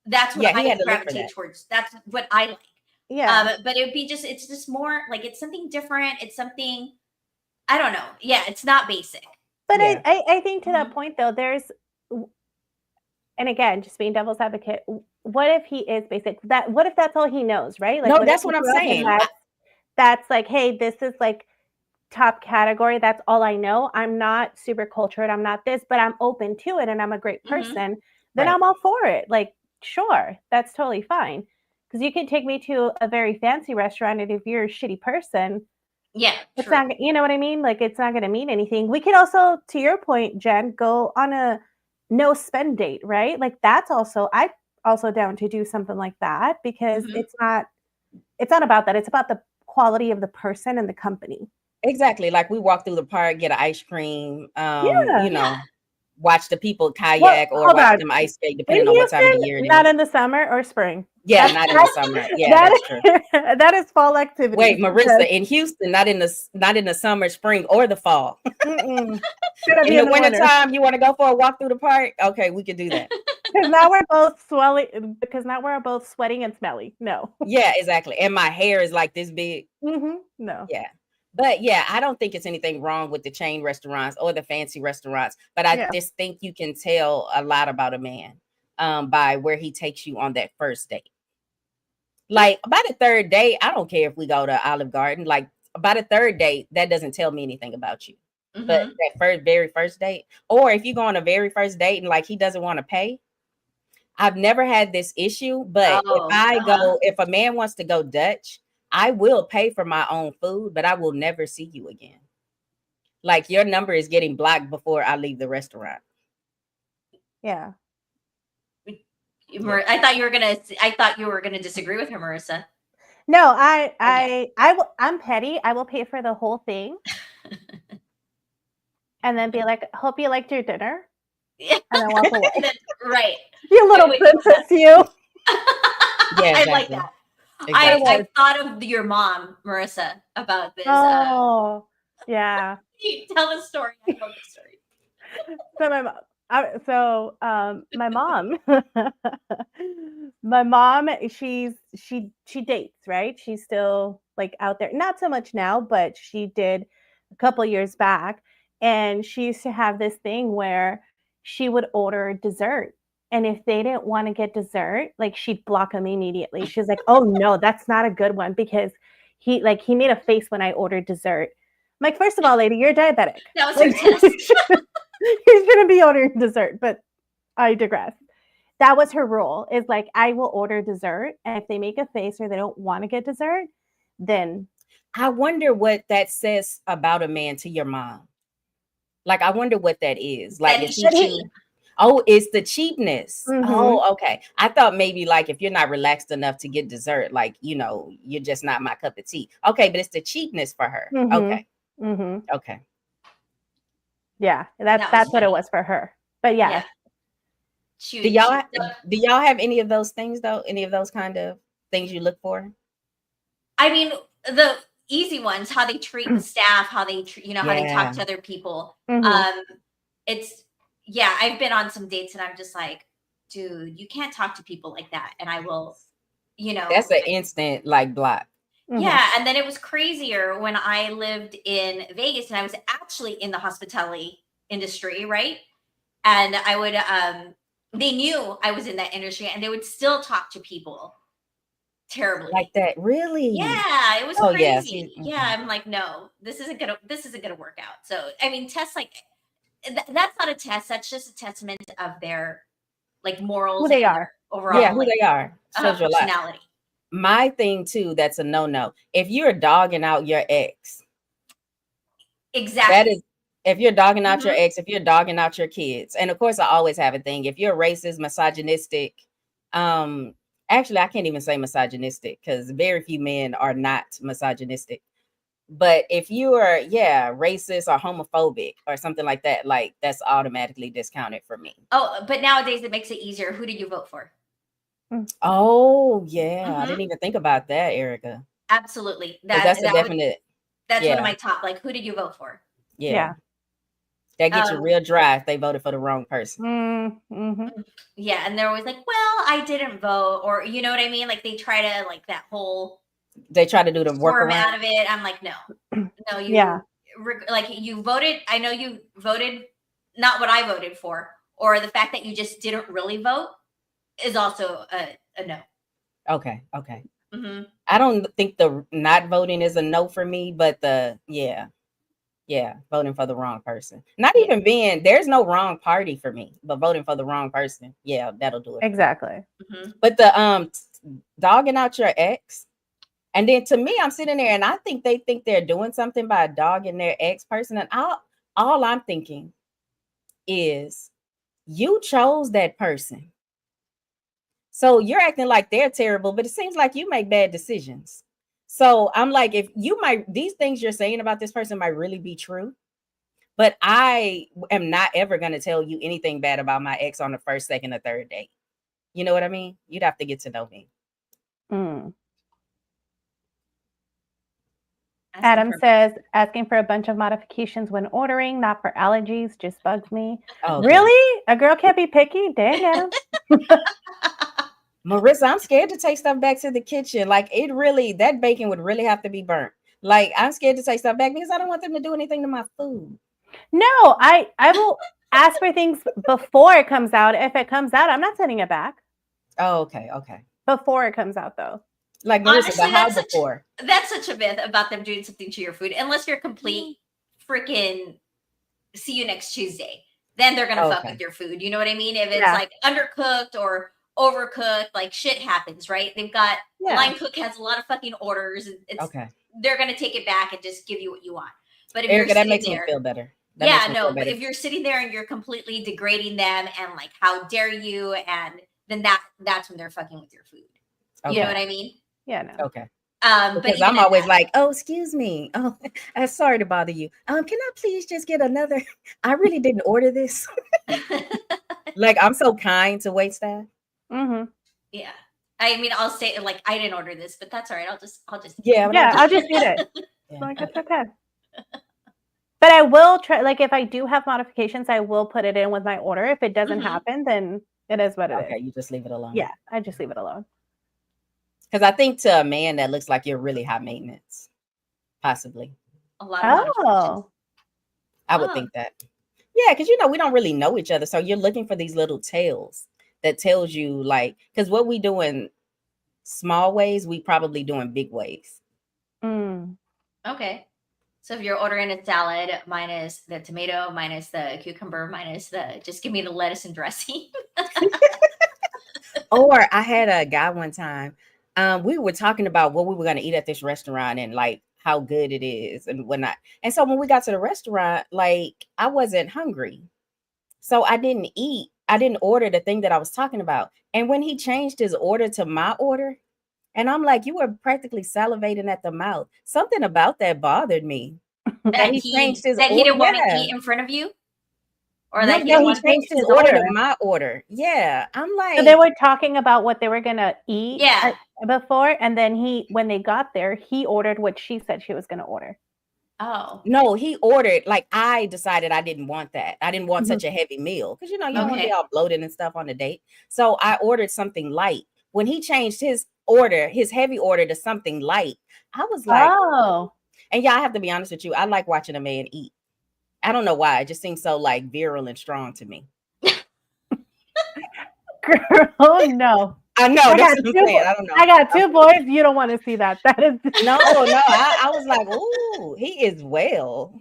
That's what he I had to look for gravitate that. towards. That's what I like. Yeah. But it would be it's just more like it's something different. It's something, I don't know. Yeah, it's not basic. But Yeah. I think to that Mhm. point though, and again, just being devil's advocate, what if he is basic? What if that's all he knows, right? Like, No, what if that's he what I'm grew up and saying. that's like, hey, this is like top category. That's all I know. I'm not super cultured. I'm not this, but I'm open to it and I'm a great Mhm. person. Then Right. I'm all for it. Like, sure, that's totally fine. Because you can take me to a very fancy restaurant, and if you're a shitty person, Yeah, it's true. not, you know what I mean? Like, it's not going to mean anything. We could also, to your point, Jen, go on a no spend date, right? Like, I also down to do something like that because Mhm. it's not about that. It's about the quality of the person and the company. Exactly. Like we walk through the park, get an ice cream, Yeah. you know, watch the people Well, kayak or hold watch on. them ice skate, In depending on what time of the Houston, year it not is. in the summer or spring. Yeah, That's not in the summer. Yeah, that that's true. is, that is fall activity. Wait, Marissa, in Houston, not in the summer, spring, or the fall. Gotta In be the in the winter. wintertime, you want to go for a walk through the park? Okay, we could do that. Because now we're both swelling. Because now we're both sweating and smelly. No. Yeah, exactly. And my hair is like this big. No. Yeah. But yeah, I don't think it's anything wrong with the chain restaurants or the fancy restaurants. But I Yeah. just think you can tell a lot about a man by where he takes you on that first date. Like by the third date, I don't care if we go to Olive Garden. Like by the third date, that doesn't tell me anything about you. But Mhm. that very first date, or if you go on a very first date and like he doesn't want to pay, I've never had this issue. But Oh, uh-huh. if a man wants to go Dutch, I will pay for my own food, but I will never see you again. Like your number is getting blocked before I leave the restaurant. Yeah. I thought you were gonna. I thought you were gonna disagree with her, Marissa. No, Okay. I'm petty. I will pay for the whole thing and then be like, "Hope you liked your dinner," Yeah. and then walk away. Right. You little Wait, princess, you. Yeah, I like exactly. that. Exactly. I thought of your mom, Marissa, about this. Oh, yeah. You tell the story. I know the story. My mom, my mom, she dates, right? She's still like out there, not so much now, but she did a couple years back, and she used to have this thing where she would order dessert, and if they didn't want to get dessert, like she'd block them immediately. She's like, "Oh no, that's not a good one because he made a face when I ordered dessert." I'm like, first of all, lady, you're diabetic. That was her Like, test. you shouldn't be ordering dessert, but I digress. That was her rule, is like, I will order dessert, and if they make a face or they don't want to get dessert, then I wonder what that says about a man to your mom. Like, I wonder what that is. Like, That is he's he cheap. too? Oh, it's the cheapness. Mhm. Oh, okay. I thought maybe like if you're not relaxed enough to get dessert, like, you're just not my cup of tea. Okay, but it's the cheapness for her. Mhm. Okay. Mhm. Okay. Yeah, That was that's what it funny. was for her. But yeah. Yeah. Do y'all have any of those things though? Any of those kind of things you look for? I mean, the easy ones, how they treat the staff, how they how they talk Yeah. to other people. Mhm. It's yeah, I've been on some dates and I'm just like, dude, you can't talk to people like that. And I will, That's an instant like block. Mhm. yeah. And then it was crazier when I lived in Vegas and I was actually in the hospitality industry, right? And I would they knew I was in that industry and they would still talk to people terribly. Like that. Really? Yeah, it was Oh, yeah. crazy. Yeah, I'm like, no, this isn't gonna work out. So I mean, tests like that's not a test. That's just a testament of their like morals Who they and are. their overall Yeah, who like they are. Shows you a lot. personality. My thing too, that's a no-no. If you're dogging out your ex, that Exactly. is if you're dogging out your Mhm. ex, if you're dogging out your kids, and of course I always have a thing. If you're racist, misogynistic, um, actually I can't even say misogynistic because very few men are not misogynistic. But if you are, yeah, racist or homophobic or something like that, like that's automatically discounted for me. Oh, but nowadays it makes it easier. Who did you vote for? Oh, yeah. I Mhm. didn't even think about that, Erika. Absolutely. Because that's a definite, That's one of yeah, my top. Like, who did you vote for? yeah. Yeah. That gets you Um, real dry if they voted for the wrong person. Mhm. yeah, and they're always like, "Well, I didn't vote," or you know what I mean? Like they try to like that whole They try to do the squirm workaround. out of it. I'm like, no, no, Yeah. like you voted. I know you voted not what I voted for, or the fact that you just didn't really vote is also a no. Okay, okay. Hmm. I don't think the not voting is a no for me, but yeah, voting for the wrong person. Not Yeah. even there's no wrong party for me, but voting for the wrong person, yeah, that'll do it. Exactly. Hmm. But the dogging out your ex, and then to me, I'm sitting there and I think they think they're doing something by dogging their ex person, and all I'm thinking is you chose that person. So you're acting like they're terrible, but it seems like you make bad decisions. So I'm like, if these things you're saying about this person might really be true, but I am not ever going to tell you anything bad about my ex on the first, second, or third date. You know what I mean? You'd have to get to know me. Mm. Asking Adam for says, asking for a bunch of modifications when ordering, not for allergies, just bugs me. Okay. Really? A girl can't be picky? Dang, Adam. Marissa, I'm scared to take stuff back to the kitchen. Like that bacon would really have to be burnt. Like I'm scared to take stuff back because I don't want them to do anything to my food. No, I will ask for things before it comes out. If it comes out, I'm not sending it back. Oh, okay. Before it comes out, though. Like Marissa, Honestly, the how before. that's such a myth about them doing something to your food, unless you're complete freaking see you next Tuesday. Then they're gonna fuck Okay. with your food. You know what I mean? If it's Yeah. like undercooked or overcooked, like shit happens, right? They've got Yeah. Line Cook has a lot of fucking orders. It's Okay. they're gonna take it back and just give you what you want. But if you're Erica, that sitting makes me there, feel better. That yeah, makes me no, feel but better. if you're sitting there and you're completely degrading them and like, how dare you? And then that's when they're fucking with your food. You know Okay. what I mean? Yeah, no. Okay. But Because even I'm at always that, like, oh, excuse me. Oh, I'm sorry to bother you. Can I please just get another? I really didn't order this. Like, I'm so kind to wait staff. Mm-hmm. yeah. I mean, I'll say like, I didn't order this, but that's all right. I'll just Yeah, but Yeah, I'll just eat it. yeah. Like, it's okay. But I will try, like, if I do have modifications, I will put it in with my order. If it doesn't Mhm. happen, then it is what it Okay, is. you just leave it alone. Yeah, I just leave it alone. Because I think to a man that looks like you're really high maintenance, possibly. a lot of modifications. Oh, I would Oh. think that. Yeah, because we don't really know each other. So you're looking for these little tales that tells you, like, because what we do in small ways, we probably do in big ways. mm. Okay. So if you're ordering a salad, minus the tomato, minus the cucumber, minus just give me the lettuce and dressing. Or I had a guy one time. We were talking about what we were going to eat at this restaurant and like how good it is and whatnot. And so when we got to the restaurant, like I wasn't hungry. So I didn't eat. I didn't order the thing that I was talking about. And when he changed his order to my order, and I'm like, you were practically salivating at the mouth. Something about that bothered me. That he changed his that he order. didn't want to Yeah. eat in front of you, or No, that he no, didn't he want changed his his order to order. my order. Yeah. I'm So like, they were talking about what they were gonna eat Yeah. before, and then when they got there, he ordered what she said she was gonna order. Oh, no, he ordered, like I decided I didn't want that. I didn't want Mhm. such a heavy meal because you don't want to Okay. be all bloated and stuff on a date. So I ordered something light. When he changed his order, his heavy order to something light, I was like, Oh, and yeah, I have to be honest with you. I like watching a man eat. I don't know why. It just seems so like virile and strong to me. girl, no. I know. I That's got what I'm two saying. I don't know. I got two boys. You don't want to see that. That is No. I was like, ooh, he is well.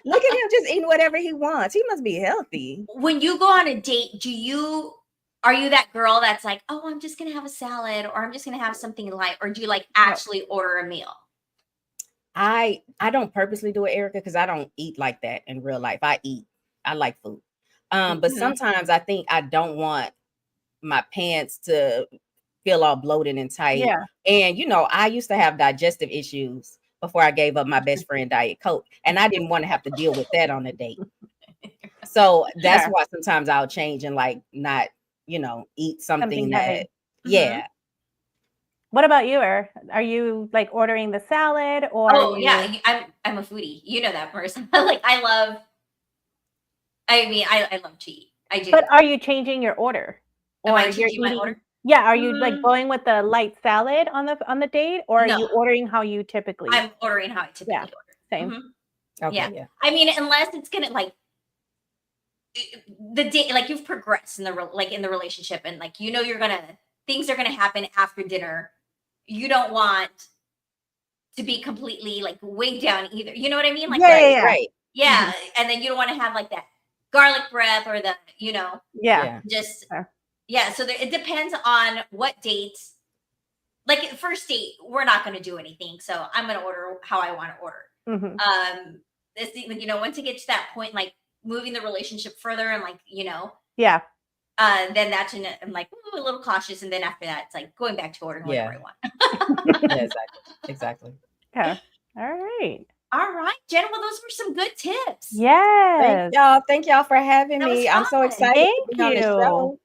Look at him just eating whatever he wants. He must be healthy. when you go on a date, are you that girl that's like, oh, I'm just gonna have a salad, or I'm just gonna have something light, or do you like actually order a meal? I don't purposely do it, Erica, because I don't eat like that in real life. I eat. I like food. But Mhm. sometimes I think I don't want my pants to feel all bloated and tight. Yeah. And I used to have digestive issues before I gave up my best friend Diet Coke, and I didn't want to have to deal with that on a date. So that's Sure. why sometimes I'll change and like not, eat something Something that, heavy. yeah. What about you? Are you like ordering the salad or? Oh yeah, I'm a foodie. You know that, Marissa. Like I love to eat. I do. But are you changing your order? Am I Or you're changing my eating? order? Yeah. Are you like Mm. going with the light salad on the date, or are you No. ordering how you typically? I'm ordering how I typically Yeah. order. Same. Mhm. Okay, Yeah. yeah. I mean, unless it's gonna like the date, like you've progressed in the relationship, and like things are gonna happen after dinner. You don't want to be completely like weighed down either. You know what I mean? Like Yeah. Right. yeah, and then you don't want to have like that garlic breath or the Yeah. just Fair. yeah. So it depends on what dates. Like first date, we're not going to do anything, so I'm going to order how I want to order. Mhm. Once you get to that point, like moving the relationship further, and like Yeah. then that's when I'm like ooh, a little cautious, and then after that, it's like going back to ordering whatever Yeah. I want. Yeah, exactly. Okay. All right. All right, Jen. Well, those were some good tips. Yes. Thank y'all for having That was me. I'm so fun. excited Thank to be on the you. show.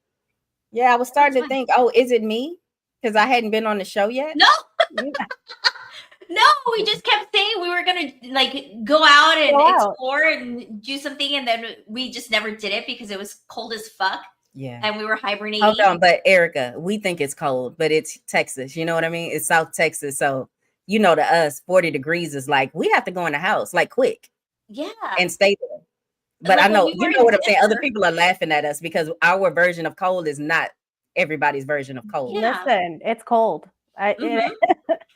Yeah, I was starting to fun. think, oh, is it me? Because I hadn't been on the show yet. No, no, we just kept saying we were gonna like go out and explore and do something, and then we just never did it because it was cold as fuck. Yeah. And we were hibernating. Hold on, but Erica, we think it's cold, but it's Texas. You know what I mean? It's South Texas. So, to us, 40 degrees is like, we have to go in the house, like quick. Yeah. And stay there. But like, I know, when we were you know in what I'm saying? Other Denver- people are laughing at us because our version of cold is not everybody's version of cold. Yeah. Listen, it's cold. Mhm.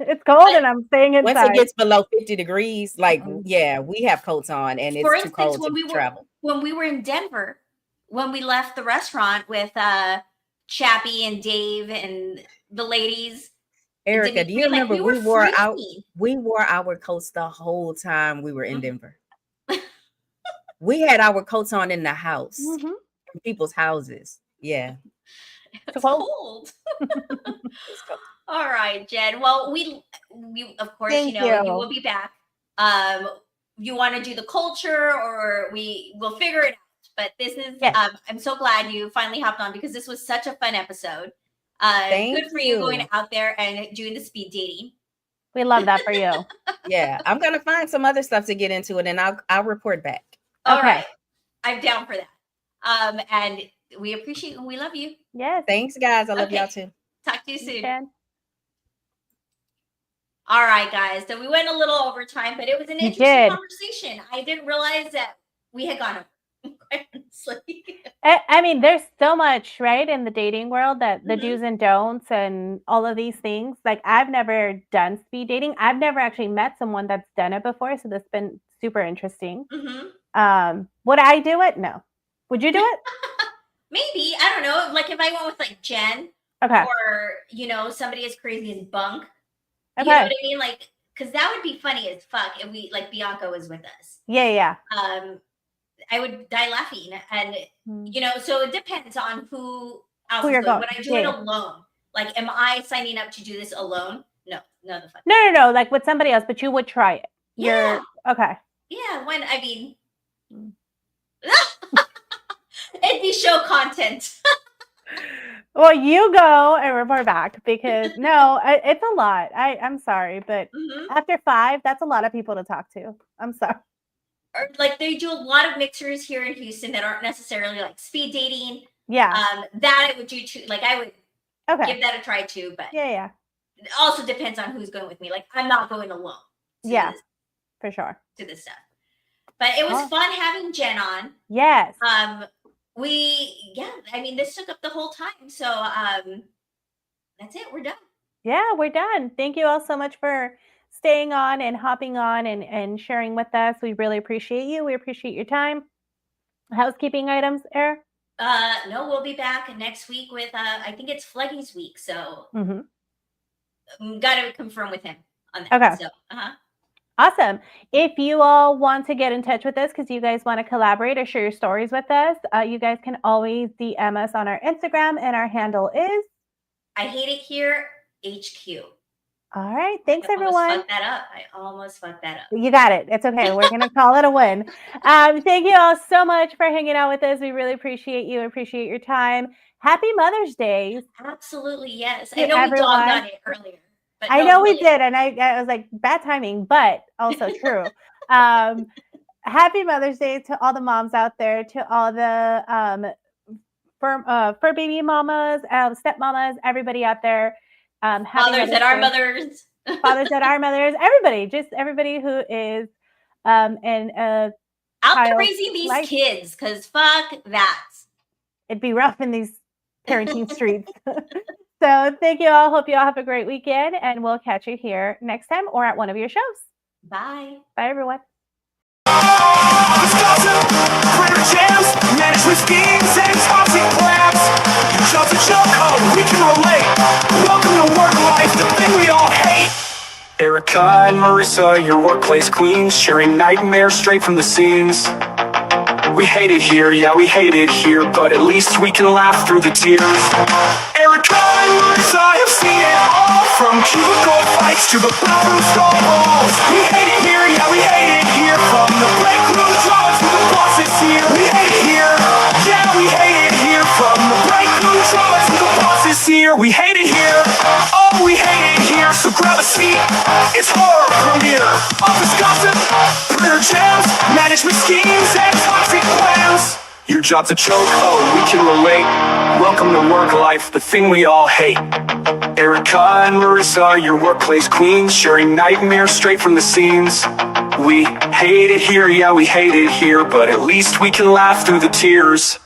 It's cold and I'm staying Once inside. it gets below 50 degrees, like, Mhm. yeah, we have coats on and For it's too instance, cold to travel. when we were in Denver, when we left the restaurant with Chappie and Dave and the ladies, Erika, do you Dimitri, like remember we were freezing. we wore our coats the whole time we were in Mhm. Denver? We had our coats on in the house, Mhm. in people's houses. Yeah. It's cold. cold. It's cold. All right, Jen. Well, we of course, Thank you you. will be back. You want to do the culture, or we will figure it out. But this is Yes. I'm so glad you finally hopped on because this was such a fun episode. Thank Good for you going you. out there and doing the speed dating. We love that for you. Yeah, I'm gonna find some other stuff to get into it and I'll report back. All Okay. right, I'm down for that. And we appreciate and we love you. Yes. Thanks, guys. I love Okay. y'all too. Talk to you soon. Jen. All right, guys. So we went a little over time, but it was an You interesting did. conversation. I didn't realize that we had gone over. Quite honestly. I mean, there's so much, right, in the dating world that the Mhm. do's and don'ts and all of these things. Like, I've never done speed dating. I've never actually met someone that's done it before, so that's been super interesting. Mhm. Would I do it? No. Would you do it? Maybe, I don't know. Like if I went with like Jen Okay. or somebody as crazy as Bunk. You know what Okay. I mean? Like, because that would be funny as fuck if we like Bianca was with us. Yeah. I would die laughing, and Mm. so it depends on who else Who is you're going. going. Would I do it Yeah. alone? Like, am I signing up to do this alone? No, the fuck. No. Like with somebody else, but you would try it. Yeah. Okay. Yeah, it'd be show content. Well, you go and report back because no, it's a lot. I'm sorry, but Mhm. after 5, that's a lot of people to talk to. I'm sorry. Or like they do a lot of mixers here in Houston that aren't necessarily like speed dating. Yeah. That I would do too. Like I would Okay. give that a try too, but Yeah. it also depends on who's going with me. Like I'm not going alone. Yeah. For sure. To this stuff. But it was Oh. fun having Jen on. Yes. This took up the whole time. So that's it. We're done. Yeah, we're done. Thank you all so much for staying on and hopping on and sharing with us. We really appreciate you. We appreciate your time. Housekeeping items, Eric? No, we'll be back next week with I think it's Fleggy's week. So gotta confirm with him on that. Okay. So Awesome. If you all want to get in touch with us because you guys want to collaborate or share your stories with us, you guys can always DM us on our Instagram, and our handle is I Hate It Here HQ. All right. Thanks, I everyone. almost fucked that up. You got it. It's okay. We're going to call it a win. Thank you all so much for hanging out with us. We really appreciate you. Appreciate your time. Happy Mother's Day. Absolutely, yes. To I know everyone. we dogged on it earlier. But I no, know really. we did. And I was like, bad timing, but also true. Happy Mother's Day to all the moms out there, to all the fur baby mamas, stepmamas, everybody out there. Happy Fathers that are mothers. Fathers that are mothers, everybody, just everybody who is out there raising these kids, because fuck that. It'd be rough in these parenting streets. So thank you all. Hope you all have a great weekend, and we'll catch you here next time or at one of your shows. Bye. Bye, everyone. Printer jams, management schemes, and toxic plans. You jump to Choo Choo, we can relate. Welcome to work life, the thing we all hate. Erika and Marissa, your workplace queens, sharing nightmares straight from the scenes. We hate it here, yeah, we hate it here, but at least we can laugh through the tears. Erika and Marissa have seen it all, from cubicle fights to the bathroom stall balls. We hate it here, yeah, we hate it here, from the break room drama to the bosses here. We hate it here, yeah, we hate it here, from the break room drama to the bosses here. We hate it here, oh, we hate it here, so grab a seat, it's horror premiere. Office gossip, printer jams, management schemes, and toxic plans. Your job's a choke, oh, we can relate. Welcome to work life, the thing we all hate. Erika and Marissa, your workplace queens, sharing nightmares straight from the scenes. We hate it here, yeah, we hate it here, but at least we can laugh through the tears.